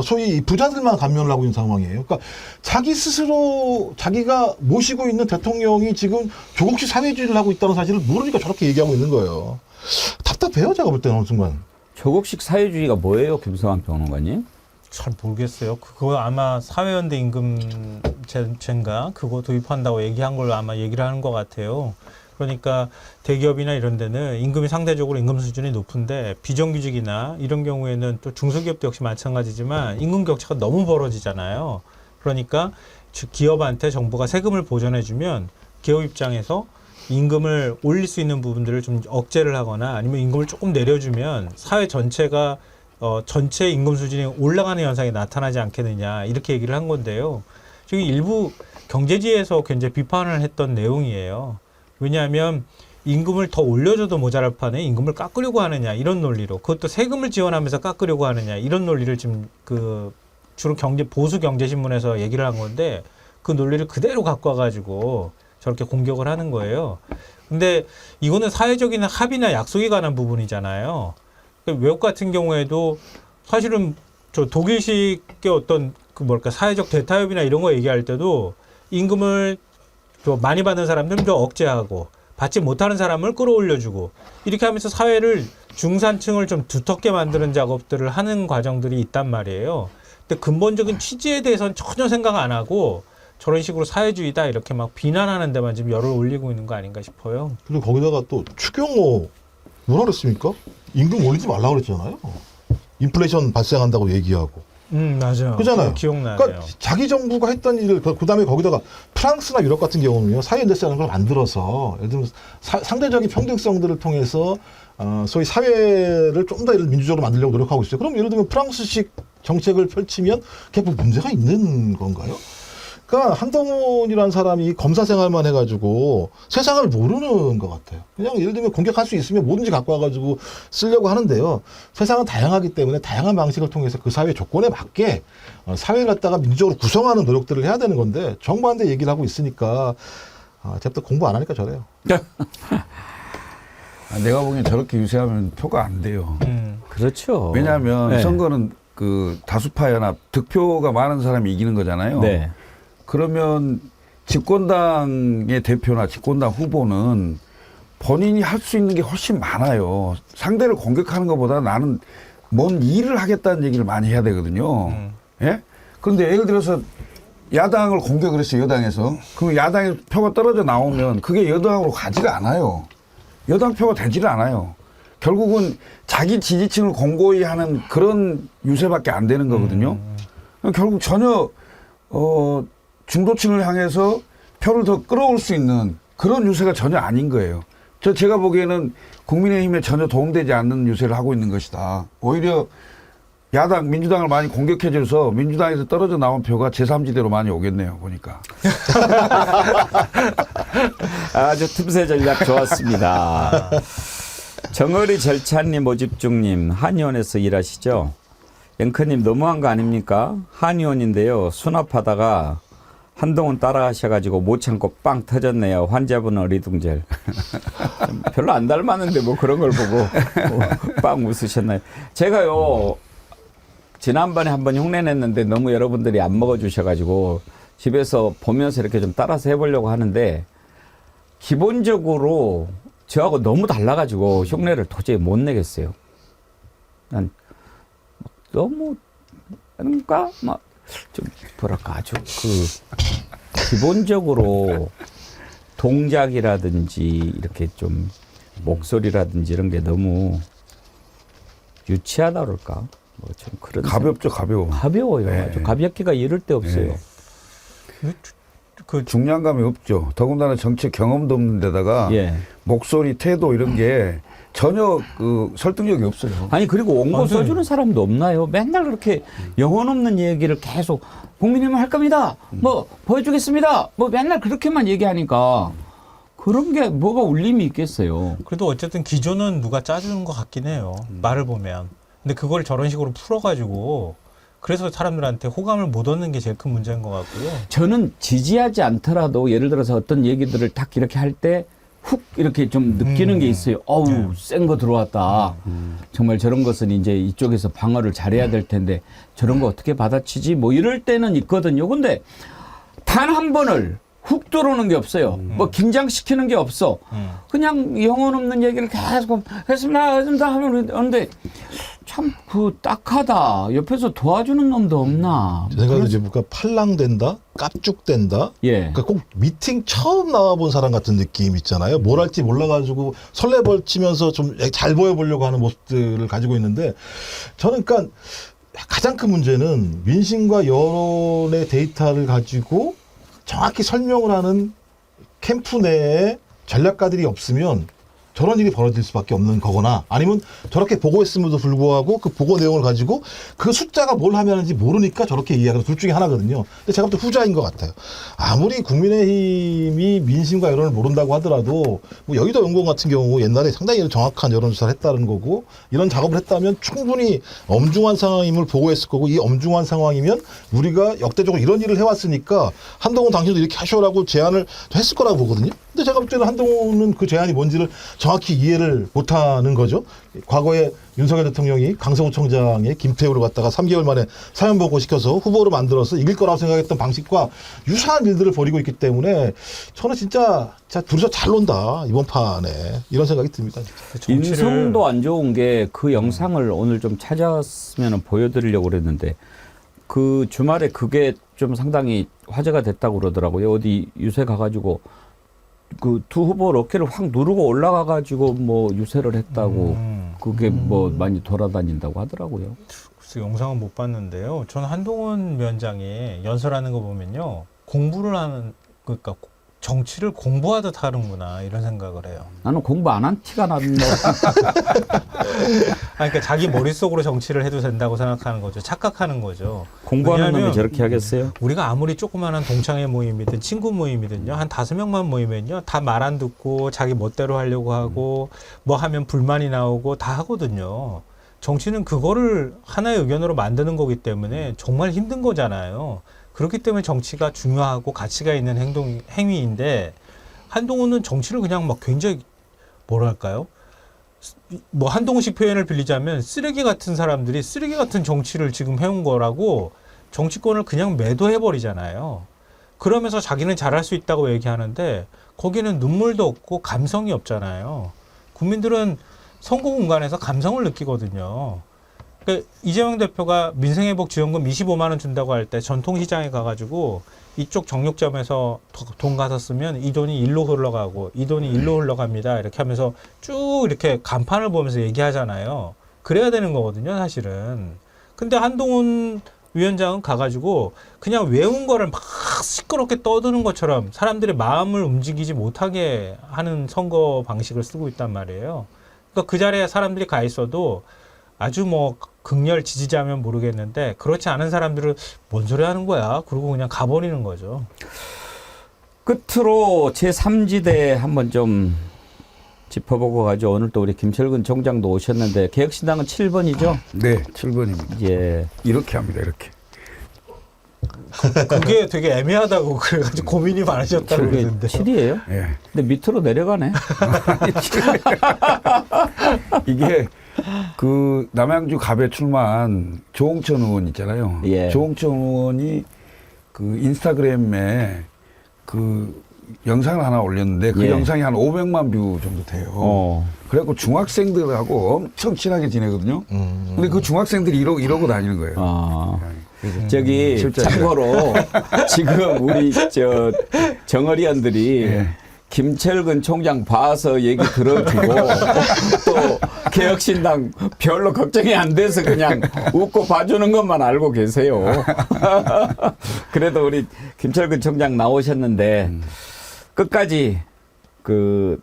소위 부자들만 감면을 하고 있는 상황이에요. 그러니까 자기 스스로 자기가 모시고 있는 대통령이 지금 조국식 사회주의를 하고 있다는 사실을 모르니까 저렇게 얘기하고 있는 거예요. 답답해요, 제가 볼 때는 어느 순간.
조국식 사회주의가 뭐예요, 김성환 평론가님?
잘 모르겠어요. 그거 아마 사회연대 임금제인가 그거 도입한다고 얘기한 걸로 아마 얘기를 하는 것 같아요. 그러니까 대기업이나 이런 데는 임금이 상대적으로 임금 수준이 높은데 비정규직이나 이런 경우에는 또 중소기업도 역시 마찬가지지만 임금 격차가 너무 벌어지잖아요. 그러니까 기업한테 정부가 세금을 보전해주면 기업 입장에서 임금을 올릴 수 있는 부분들을 좀 억제를 하거나 아니면 임금을 조금 내려주면 사회 전체가 전체 임금 수준이 올라가는 현상이 나타나지 않겠느냐 이렇게 얘기를 한 건데요. 지금 일부 경제지에서 굉장히 비판을 했던 내용이에요. 왜냐하면 임금을 더 올려줘도 모자랄 판에 임금을 깎으려고 하느냐 이런 논리로 그것도 세금을 지원하면서 깎으려고 하느냐 이런 논리를 지금 주로 보수 경제신문에서 얘기를 한 건데 그 논리를 그대로 갖고 와가지고 저렇게 공격을 하는 거예요. 근데 이거는 사회적인 합의나 약속에 관한 부분이잖아요. 외국 같은 경우에도 사실은 저 독일식의 어떤 사회적 대타협이나 이런 거 얘기할 때도 임금을 좀 많이 받는 사람들은 좀 억제하고 받지 못하는 사람을 끌어올려주고 이렇게 하면서 사회를 중산층을 좀 두텁게 만드는 작업들을 하는 과정들이 있단 말이에요. 근데 근본적인 취지에 대해서는 전혀 생각 안 하고 저런 식으로 사회주의다 이렇게 막 비난하는 데만 지금 열을 올리고 있는 거 아닌가 싶어요.
그리고 거기다가 또 추경호 뭐라 그랬습니까? 임금 올리지 말라고 그랬잖아요. 인플레이션 발생한다고 얘기하고.
맞아요.
그잖아요.
기억나요.
그러니까 자기 정부가 했던 일을 그다음에 거기다가 프랑스나 유럽 같은 경우는요. 사회연대라는 걸 만들어서 예를 들면 상대적인 평등성들을 통해서 소위 사회를 좀 더 민주적으로 만들려고 노력하고 있어요. 그럼 예를 들면 프랑스식 정책을 펼치면 그게 뭐 문제가 있는 건가요? 그러니까 한동훈이라는 사람이 검사 생활만 해가지고 세상을 모르는 것 같아요. 그냥 예를 들면 공격할 수 있으면 뭐든지 갖고 와가지고 쓰려고 하는데요. 세상은 다양하기 때문에 다양한 방식을 통해서 그 사회 조건에 맞게 사회를 갖다가 민주적으로 구성하는 노력들을 해야 되는 건데 정반대 얘기를 하고 있으니까 제가 공부 안 하니까 저래요.
내가 보기엔 저렇게 유세하면 표가 안 돼요.
그렇죠.
왜냐하면
네.
선거는 다수파 연합 득표가 많은 사람이 이기는 거잖아요.
네.
그러면 집권당의 대표나 집권당 후보는 본인이 할 수 있는 게 훨씬 많아요. 상대를 공격하는 것보다 나는 뭔 일을 하겠다는 얘기를 많이 해야 되거든요. 예? 그런데 예를 들어서 야당을 공격을 했어요, 여당에서. 그럼 야당의 표가 떨어져 나오면 그게 여당으로 가지가 않아요. 여당 표가 되지를 않아요. 결국은 자기 지지층을 공고히 하는 그런 유세밖에 안 되는 거거든요. 결국 전혀 중도층을 향해서 표를 더 끌어올 수 있는 그런 유세가 전혀 아닌 거예요. 제가 보기에는 국민의힘에 전혀 도움되지 않는 유세를 하고 있는 것이다. 오히려 야당, 민주당을 많이 공격해줘서 민주당에서 떨어져 나온 표가 제3지대로 많이 오겠네요, 보니까.
아주 틈새 전략 좋았습니다. 정어리 절찬님, 오집중님, 한의원에서 일하시죠? 앵커님 너무한 거 아닙니까? 한의원인데요. 수납하다가 한동훈 따라하셔가지고 못 참고 빵 터졌네요. 환자분 어리둥절. 별로 안 닮았는데 뭐 그런 걸 보고 빵 웃으셨나요? 제가요 지난번에 한번 흉내냈는데 너무 여러분들이 안 먹어주셔가지고 집에서 보면서 이렇게 좀 따라서 해보려고 하는데 기본적으로 저하고 너무 달라가지고 흉내를 도저히 못 내겠어요. 난 너무 뭔가 막 좀 뭐랄까 아주 기본적으로 동작이라든지 이렇게 좀 목소리라든지 이런 게 너무 유치하다 그럴까? 뭐 좀 그런
가볍죠, 가벼워.
가벼워요.
네.
아주 가볍기가 이를 데 없어요.
네. 그 중량감이 없죠. 더군다나 정치 경험도 없는 데다가
예.
목소리, 태도 이런 게 전혀 그 설득력이 없어요.
아니 그리고 원고 써주는 사람도 없나요? 맨날 그렇게 영혼 없는 얘기를 계속 국민의힘 할 겁니다. 뭐 보여주겠습니다. 뭐 맨날 그렇게만 얘기하니까 그런 게 뭐가 울림이 있겠어요.
그래도 어쨌든 기조는 누가 짜주는 것 같긴 해요. 말을 보면. 근데 그걸 저런 식으로 풀어가지고 그래서 사람들한테 호감을 못 얻는 게 제일 큰 문제인 것 같고요.
저는 지지하지 않더라도 예를 들어서 어떤 얘기들을 딱 이렇게 할 때 훅 이렇게 좀 느끼는 게 있어요. 어우, 센 거 들어왔다. 정말 저런 것은 이제 이쪽에서 방어를 잘해야 될 텐데 저런 거 어떻게 받아치지? 뭐 이럴 때는 있거든요. 근데 단 한 번을 훅 들어오는 게 없어요. 뭐 긴장시키는 게 없어. 그냥 영혼 없는 얘기를 계속 했습니다 하면 오는데 참 딱하다. 옆에서 도와주는 놈도 없나.
제 생각에 이제 뭔가 팔랑된다, 깝죽된다.
예.
그러니까 꼭 미팅 처음 나와본 사람 같은 느낌 있잖아요. 뭘 할지 몰라가지고 설레벌치면서 좀 잘 보여보려고 하는 모습들을 가지고 있는데 저는 그러니까 가장 큰 문제는 민심과 여론의 데이터를 가지고 정확히 설명을 하는 캠프 내에 전략가들이 없으면 저런 일이 벌어질 수밖에 없는 거거나 아니면 저렇게 보고했음에도 불구하고 그 보고 내용을 가지고 그 숫자가 뭘 하면은지 모르니까 저렇게 이해하는 둘 중에 하나거든요. 근데 제가 볼 때 후자인 것 같아요. 아무리 국민의힘이 민심과 여론을 모른다고 하더라도 뭐 여의도 연구원 같은 경우 옛날에 상당히 정확한 여론조사를 했다는 거고 이런 작업을 했다면 충분히 엄중한 상황임을 보고했을 거고 이 엄중한 상황이면 우리가 역대적으로 이런 일을 해왔으니까 한동훈 당신도 이렇게 하셔라고 제안을 했을 거라고 보거든요. 근데 제가 볼 때는 한동훈은 그 제안이 뭔지를 정확히 이해를 못하는 거죠. 과거에 윤석열 대통령이 강서구청장의 김태우를 갖다가 3개월 만에 사면보고 시켜서 후보로 만들어서 이길 거라고 생각했던 방식과 유사한 일들을 벌이고 있기 때문에 저는 진짜 둘이서 잘 논다 이번 판에 이런 생각이 듭니다.
인성도 안 좋은 게 그 영상을 오늘 좀 찾았으면 보여드리려고 그랬는데 그 주말에 그게 좀 상당히 화제가 됐다고 그러더라고요. 어디 유세 가가지고 그 두 후보 어깨를 확 누르고 올라가가지고 뭐 유세를 했다고 그게 뭐 많이 돌아다닌다고 하더라고요.
글쎄 영상은 못 봤는데요. 저는 한동훈 위원장이 연설하는 거 보면요. 공부를 하는 그러니까 정치를 공부하듯 하는구나 이런 생각을 해요.
나는 공부 안 한 티가 난다.
그러니까 자기 머릿속으로 정치를 해도 된다고 생각하는 거죠. 착각하는 거죠.
공부하는 놈이 저렇게 하겠어요?
우리가 아무리 조그마한 동창회 모임이든 친구 모임이든요. 한 5명만 모이면요. 다 말 안 듣고 자기 멋대로 하려고 하고 뭐 하면 불만이 나오고 다 하거든요. 정치는 그거를 하나의 의견으로 만드는 거기 때문에 정말 힘든 거잖아요. 그렇기 때문에 정치가 중요하고 가치가 있는 행위인데 한동훈은 정치를 그냥 막 굉장히 뭐랄까요? 뭐 한동훈식 표현을 빌리자면 쓰레기 같은 사람들이 쓰레기 같은 정치를 지금 해온 거라고 정치권을 그냥 매도해버리잖아요. 그러면서 자기는 잘할 수 있다고 얘기하는데 거기는 눈물도 없고 감성이 없잖아요. 국민들은 선거 공간에서 감성을 느끼거든요. 그러니까 이재명 대표가 민생회복지원금 25만 원 준다고 할 때 전통시장에 가가지고 이쪽 정육점에서 돈 가서 쓰면 이 돈이 일로 흘러가고 이 돈이 일로 흘러갑니다. 이렇게 하면서 쭉 이렇게 간판을 보면서 얘기하잖아요. 그래야 되는 거거든요, 사실은. 근데 한동훈 위원장은 가가지고 그냥 외운 거를 막 시끄럽게 떠드는 것처럼 사람들의 마음을 움직이지 못하게 하는 선거 방식을 쓰고 있단 말이에요. 그러니까 그 자리에 사람들이 가 있어도 아주 뭐 극렬 지지자면 모르겠는데 그렇지 않은 사람들은 뭔 소리 하는 거야? 그러고 그냥 가버리는 거죠.
끝으로 제3지대 한번 좀 짚어보고 가죠. 오늘 또 우리 김철근 총장도 오셨는데 개혁신당은 7번이죠?
네, 7번입니다.
예.
이렇게 합니다, 이렇게.
그게 되게 애매하다고 그래가지고 고민이 많으셨다고 그러는데.
7이에요?
예.
근데 밑으로 내려가네.
이게 그 남양주 갑에 출마한 조홍천 의원 있잖아요.
예.
조홍천 의원이 그 인스타그램에 그 영상을 하나 올렸는데 그
예.
영상이 한 500만 뷰 정도 돼요. 그래갖고 중학생들하고 엄청 친하게 지내거든요. 근데 그 중학생들이 이러고 다니는 거예요.
저기
실제로.
참고로 지금 우리 저 정어리원들이
예.
김철근 총장 봐서 얘기 들어주고 또 개혁신당 별로 걱정이 안 돼서 그냥 웃고 봐주는 것만 알고 계세요. 그래도 우리 김철근 총장 나오셨는데 끝까지 그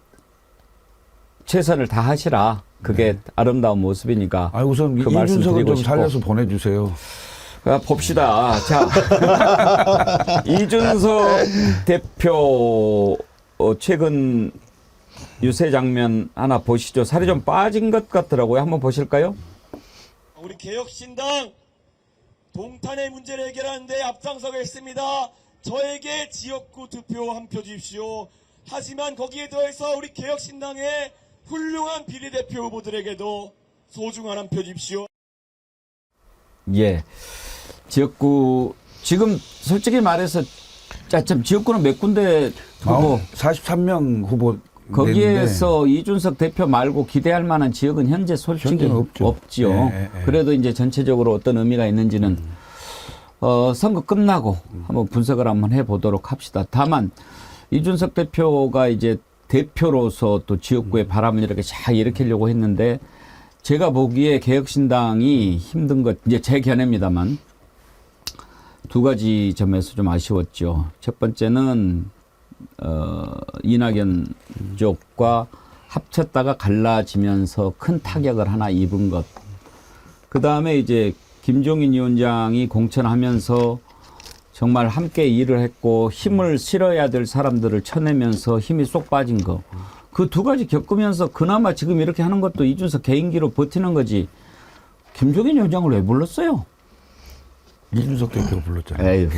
최선을 다하시라. 그게 아름다운 모습이니까.
우선
그 말씀
이준석을
드리고
좀
싶고.
살려서 보내주세요.
봅시다. 자, 이준석 대표 최근 유세 장면 하나 보시죠. 살이 좀 빠진 것 같더라고요. 한번 보실까요?
우리 개혁신당 동탄의 문제를 해결하는데 앞장서겠습니다. 저에게 지역구 투표 한 표 주십시오. 하지만 거기에 더해서 우리 개혁신당의 훌륭한 비례대표 후보들에게도 소중한 한 표 주십시오.
예. 지역구 지금 솔직히 말해서 참 지역구는 몇 군데 후보
43명 후보
거기에서 이준석 대표 말고 기대할 만한 지역은 현재 솔직히
현재는
없죠.
예.
그래도 이제 전체적으로 어떤 의미가 있는지는 선거 끝나고 한번 분석을 한번 해보도록 합시다. 다만 이준석 대표가 이제 대표로서 또 지역구의 바람을 이렇게 잘 일으키려고 했는데 제가 보기에 개혁신당이 힘든 것 이제 제 견해입니다만 두 가지 점에서 좀 아쉬웠죠. 첫 번째는 이낙연 쪽과 합쳤다가 갈라지면서 큰 타격을 하나 입은 것. 그 다음에 이제 김종인 위원장이 공천하면서 정말 함께 일을 했고 힘을 실어야 될 사람들을 쳐내면서 힘이 쏙 빠진 거. 그 두 가지 겪으면서 그나마 지금 이렇게 하는 것도 이준석 개인기로 버티는 거지. 김종인 위원장을 왜 불렀어요?
이준석 대표가 불렀잖아요.
에이,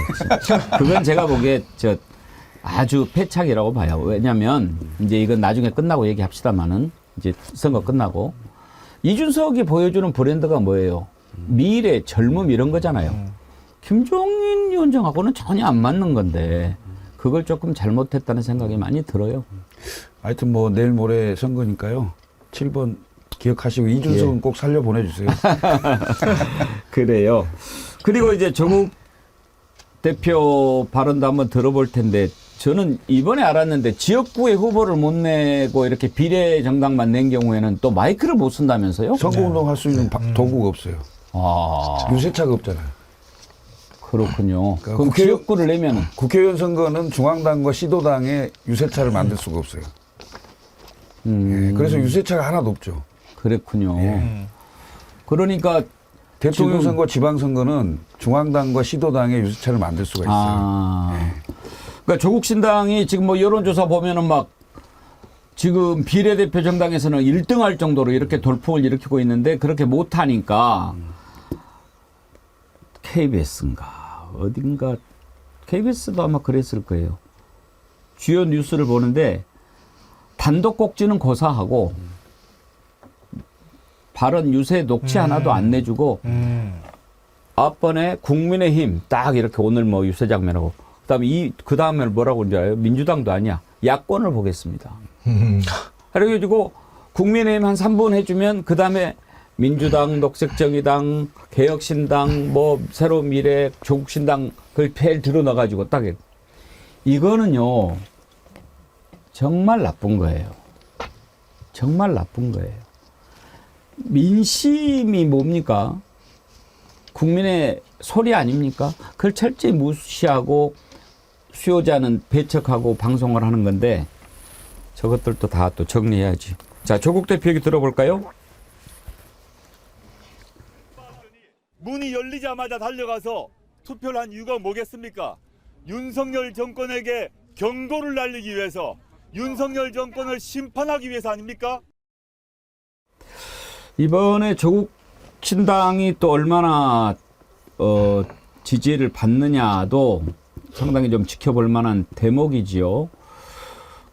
그건 제가 보기에 아주 패착이라고 봐요. 왜냐하면 이제 이건 나중에 끝나고 얘기합시다마는 이제 선거 끝나고 이준석이 보여주는 브랜드가 뭐예요? 미래, 젊음 이런 거잖아요. 김종인 위원장하고는 전혀 안 맞는 건데 그걸 조금 잘못했다는 생각이 많이 들어요.
하여튼 뭐 내일 모레 선거니까요. 7번 기억하시고 이준석은 꼭 살려 보내주세요.
그래요. 그리고 이제 조국 대표 발언도 한번 들어볼 텐데 저는 이번에 알았는데 지역구에 후보를 못 내고 이렇게 비례 정당만 낸 경우에는 또 마이크를 못 쓴다면서요?
선거운동 할 수 있는 도구가 없어요.
아,
유세차가 없잖아요.
그렇군요.
그러니까
그럼 지역구를 내면은
국회의원 선거는 중앙당과 시도당의 유세차를 만들 수가 없어요. 예, 그래서 유세차가 하나도 없죠.
그랬군요. 그러니까
대통령
지금-
선거, 지방선거는 중앙당과 시도당의 유세차를 만들 수가 있어요.
그러니까 조국 신당이 지금 뭐 여론조사 보면은 막 지금 비례대표 정당에서는 1등 할 정도로 이렇게 돌풍을 일으키고 있는데 그렇게 못하니까 KBS인가 어딘가 KBS도 아마 그랬을 거예요. 주요 뉴스를 보는데 단독 꼭지는 고사하고 발언 유세 녹취 하나도 안 내주고 앞번에 국민의힘 딱 이렇게 오늘 뭐 유세 장면하고 그다음에 그 다음에 뭐라고 그런지 알아요? 민주당도 아니야. 야권을 보겠습니다. 그래가지고 국민의힘 한 3분 해주면 그 다음에 민주당, 녹색정의당, 개혁신당, 뭐 새로운 미래, 조국신당 그걸 폐를 들어 넣어가지고 딱 이거는요 정말 나쁜 거예요. 정말 나쁜 거예요. 민심이 뭡니까? 국민의 소리 아닙니까? 그걸 철저히 무시하고 수요자는 배척하고 방송을 하는 건데 저것들도 다 또 정리해야지. 자, 조국 대표 얘기 들어볼까요?
문이 열리자마자 달려가서 투표를 한 이유가 뭐겠습니까? 윤석열 정권에게 경고를 날리기 위해서, 윤석열 정권을 심판하기 위해서 아닙니까?
이번에 조국 신당이 또 얼마나 지지를 받느냐도 상당히 좀 지켜볼 만한 대목이지요.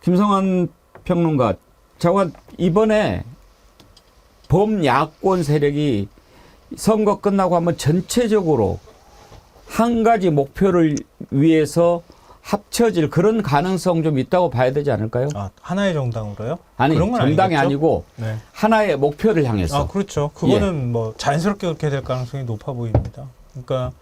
김성환 평론가, 자관 이번에 범야권 세력이 선거 끝나고 한번 전체적으로 한 가지 목표를 위해서 합쳐질 그런 가능성 좀 있다고 봐야 되지 않을까요?
아, 하나의 정당으로요?
아니,
그런 건
정당이
아니겠죠?
아니고
네.
하나의 목표를 향해서.
아, 그렇죠. 그거는 뭐 자연스럽게 그렇게 될 가능성이 높아 보입니다. 그러니까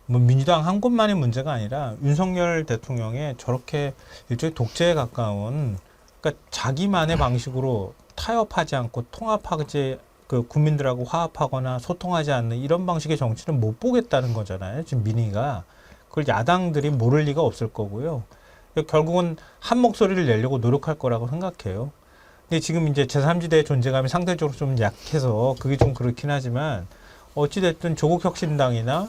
뭐 민주당 한 곳만의 문제가 아니라 윤석열 대통령의 저렇게 일종의 독재에 가까운, 그러니까 자기만의 방식으로 타협하지 않고 통합하지, 그 국민들하고 화합하거나 소통하지 않는 이런 방식의 정치를 못 보겠다는 거잖아요. 지금 민의가. 그걸 야당들이 모를 리가 없을 거고요. 결국은 한 목소리를 내려고 노력할 거라고 생각해요. 근데 지금 이제 제3지대의 존재감이 상대적으로 좀 약해서 그게 좀 그렇긴 하지만 어찌됐든 조국혁신당이나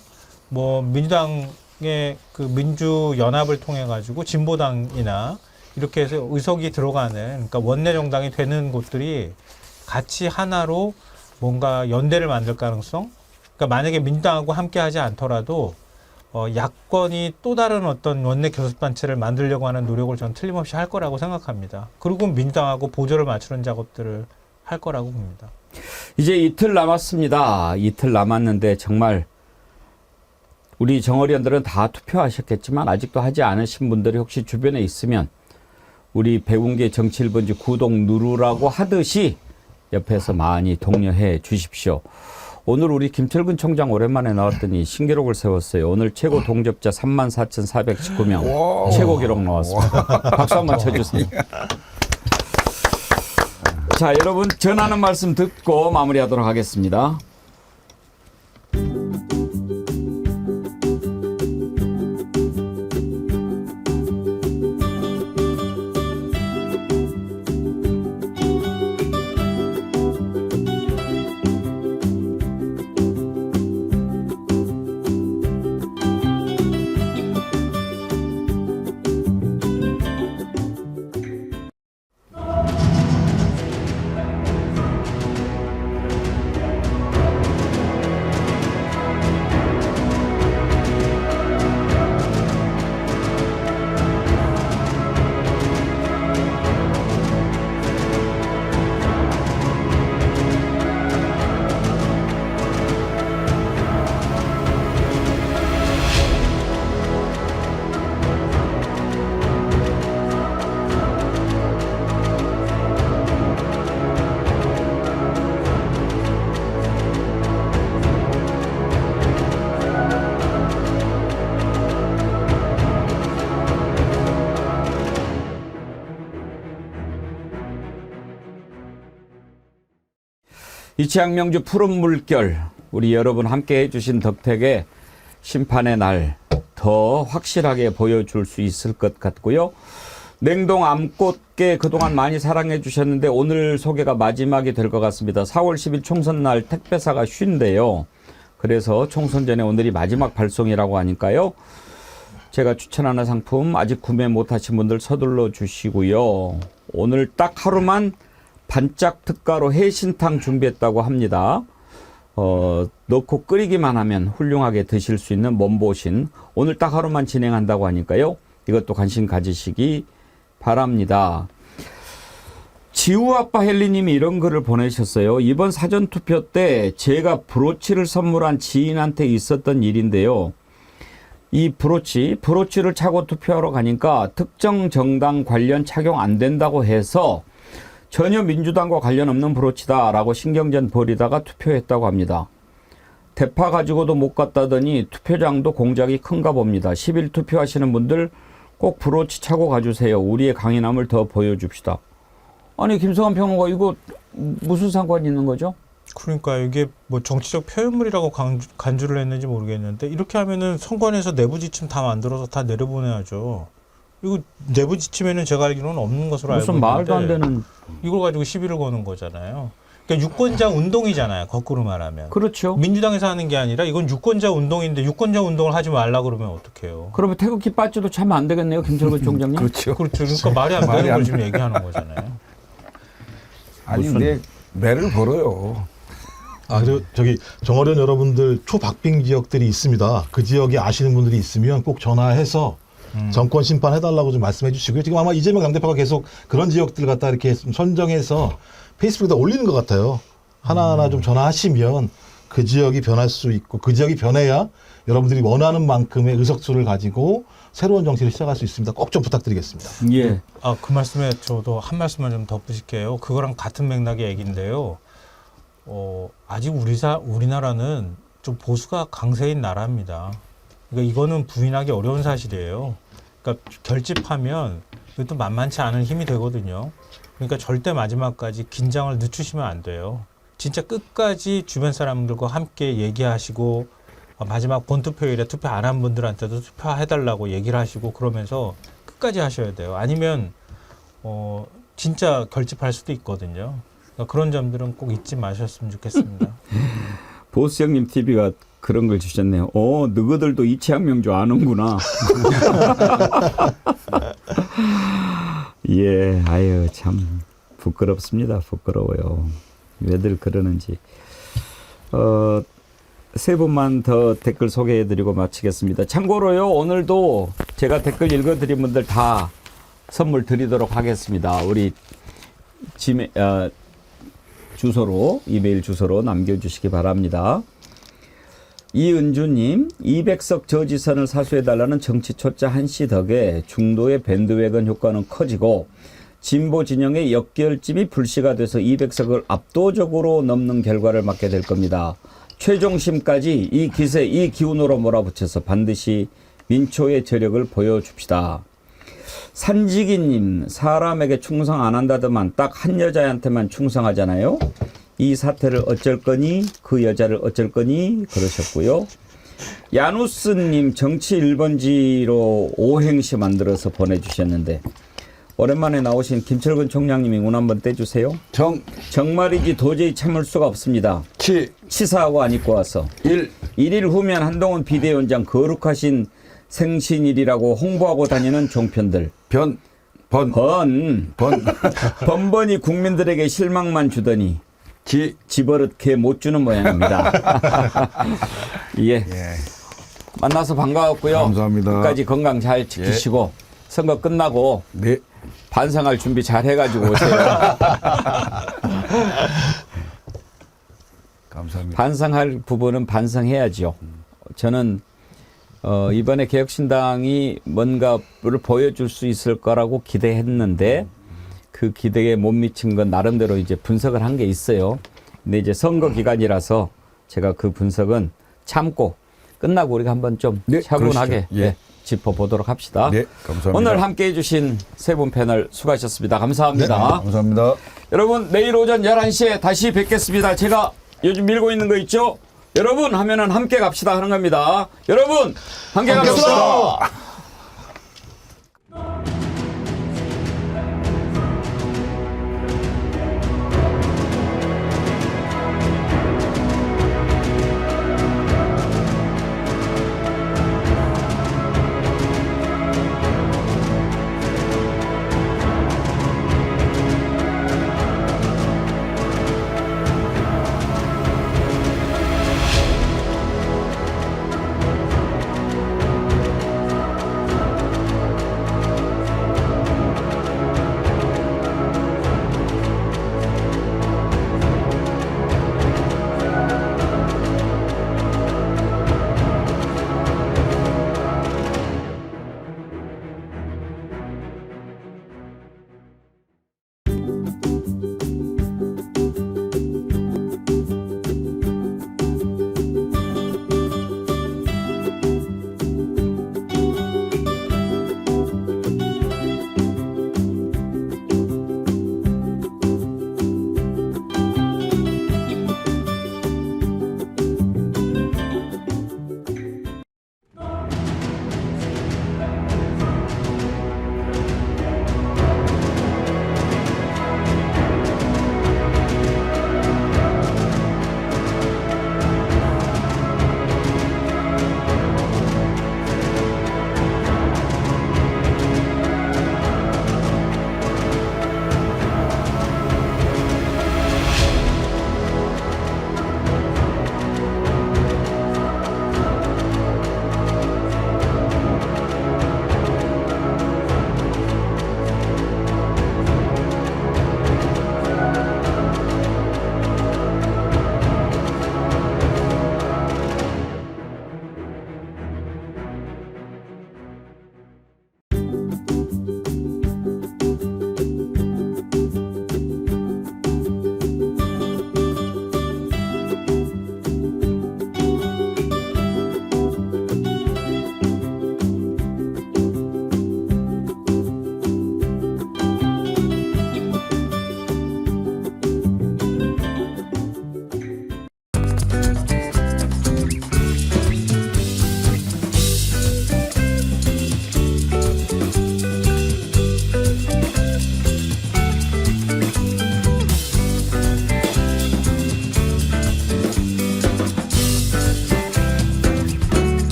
뭐 민주당의 그 민주연합을 통해 가지고 진보당이나 이렇게 해서 의석이 들어가는, 그러니까 원내 정당이 되는 곳들이 같이 하나로 뭔가 연대를 만들 가능성? 그러니까 만약에 민주당하고 함께 하지 않더라도 야권이 또 다른 어떤 원내 교섭단체를 만들려고 하는 노력을 저는 틀림없이 할 거라고 생각합니다. 그리고 민주당하고 보조를 맞추는 작업들을 할 거라고 봅니다.
이제 이틀 남았습니다. 이틀 남았는데 정말 우리 정어리원들은 다 투표하셨겠지만 아직도 하지 않으신 분들이 혹시 주변에 있으면 우리 백운계 정치 1번지 구독 누르라고 하듯이 옆에서 많이 독려해 주십시오. 오늘 우리 김철근 총장 오랜만에 나왔더니 신기록을 세웠어요. 오늘 최고 동접자 34,419명. 최고 기록 나왔습니다. 박수 한번 쳐주세요. 자, 여러분 전하는 말씀 듣고 마무리하도록 하겠습니다. 이치학 명주 푸른 물결, 우리 여러분 함께 해주신 덕택에 심판의 날 더 확실하게 보여줄 수 있을 것 같고요. 냉동 암꽃게 그동안 많이 사랑해 주셨는데 오늘 소개가 마지막이 될 것 같습니다. 4월 10일 총선날 택배사가 쉰대요. 그래서 총선 전에 오늘이 마지막 발송이라고 하니까요. 제가 추천하는 상품 아직 구매 못하신 분들 서둘러 주시고요. 오늘 딱 하루만 반짝 특가로 해신탕 준비했다고 합니다. 넣고 끓이기만 하면 훌륭하게 드실 수 있는 몸보신. 오늘 딱 하루만 진행한다고 하니까요. 이것도 관심 가지시기 바랍니다. 지우아빠 헬리님이 이런 글을 보내셨어요. 이번 사전투표 때 제가 브로치를 선물한 지인한테 있었던 일인데요. 이 브로치를 차고 투표하러 가니까 특정 정당 관련 착용 안 된다고 해서 전혀 민주당과 관련 없는 브로치다라고 신경전 벌이다가 투표했다고 합니다. 대파 가지고도 못 갔다더니 투표장도 공작이 큰가 봅니다. 10일 투표하시는 분들 꼭 브로치 차고 가주세요. 우리의 강인함을 더 보여줍시다. 아니 김성환 평론가 이거 무슨 상관이 있는 거죠?
그러니까 이게 뭐 정치적 표현물이라고 간주를 했는지 모르겠는데 이렇게 하면은 선관위에서 내부 지침 다 만들어서 다 내려보내야죠. 이거 내부 지침에는 제가 알기로는 없는 것으로 알고 있는데
무슨 말도 안 되는
이걸 가지고 시비를 거는 거잖아요. 그러니까 유권자 운동이잖아요. 거꾸로 말하면.
그렇죠.
민주당에서 하는 게 아니라 이건 유권자 운동인데 유권자 운동을 하지 말라 그러면 어떡해요.
그러면 태극기 빠져도 참 안 되겠네요. 김철근 총장님.
그렇죠.
그러니까 말이 안 되는 걸 지금 얘기하는 거잖아요.
아니 근데 매를 벌어요.
그리고 저기 정어련 여러분들 초박빙 지역들이 있습니다. 그 지역에 아시는 분들이 있으면 꼭 전화해서 정권 심판해달라고 좀 말씀해 주시고요. 지금 아마 이재명 당대표가 계속 그런 지역들 갖다 이렇게 선정해서 페이스북에다 올리는 것 같아요. 하나하나 좀 전화하시면 그 지역이 변할 수 있고 그 지역이 변해야 여러분들이 원하는 만큼의 의석수를 가지고 새로운 정치를 시작할 수 있습니다. 꼭 좀 부탁드리겠습니다.
예.
그 말씀에 저도 한 말씀만 좀 덧붙일게요. 그거랑 같은 맥락의 얘기인데요. 아직 우리나라는 좀 보수가 강세인 나라입니다. 그러니까 이거는 부인하기 어려운 사실이에요. 그러니까 결집하면 이것도 만만치 않은 힘이 되거든요. 그러니까 절대 마지막까지 긴장을 늦추시면 안 돼요. 진짜 끝까지 주변 사람들과 함께 얘기하시고 마지막 본투표일에 투표 안 한 분들한테도 투표해달라고 얘기를 하시고 그러면서 끝까지 하셔야 돼요. 아니면 진짜 결집할 수도 있거든요. 그러니까 그런 점들은 꼭 잊지 마셨으면 좋겠습니다.
보수형님 TV가 그런 걸 주셨네요. 너희들도 이채양 명조 아는구나. 예, 아유 참 부끄럽습니다. 부끄러워요. 왜들 그러는지. 세 분만 더 댓글 소개해드리고 마치겠습니다. 참고로요, 오늘도 제가 댓글 읽어드린 분들 다 선물 드리도록 하겠습니다. 우리 주소로, 이메일 주소로 남겨주시기 바랍니다. 이은주님, 200석 저지선을 사수해달라는 정치 초짜 한씨 덕에 중도의 밴드웨건 효과는 커지고 진보 진영의 역결집이 불씨가 돼서 200석을 압도적으로 넘는 결과를 맞게 될 겁니다. 최종심까지 이 기세, 이 기운으로 몰아붙여서 반드시 민초의 저력을 보여줍시다. 산지기님, 사람에게 충성 안 한다더만 딱 한 여자한테만 충성하잖아요. 이 사태를 어쩔 거니, 그 여자를 어쩔 거니 그러셨고요. 야누스님, 정치 1번지로 오행시 만들어서 보내주셨는데 오랜만에 나오신 김철근 총장님이 운 한번 떼주세요. 정말이지 도저히 참을 수가 없습니다. 치사하고 안 입고 와서 1일 후면 한동훈 비대위원장 거룩하신 생신일이라고 홍보하고 다니는 종편들. 번번이 국민들에게 실망만 주더니 지버릇 개 못 주는 모양입니다. 예. 만나서 반가웠고요.
감사합니다.
끝까지 건강 잘 지키시고 선거 끝나고 반성할 준비 잘 해가지고 오세요.
감사합니다.
반성할 부분은 반성해야죠. 저는 이번에 개혁신당이 뭔가를 보여줄 수 있을 거라고 기대했는데 그 기대에 못 미친 건 나름대로 이제 분석을 한 게 있어요. 근데 이제 선거 기간이라서 제가 그 분석은 참고 끝나고 우리가 한번 좀 차분하게 짚어보도록 합시다.
감사합니다.
오늘 함께해 주신 세 분 패널 수고하셨습니다. 감사합니다.
감사합니다.
여러분 내일 오전 11시에 다시 뵙겠습니다. 제가 요즘 밀고 있는 거 있죠? 여러분 하면은 함께 갑시다 하는 겁니다. 여러분 함께 갑시다.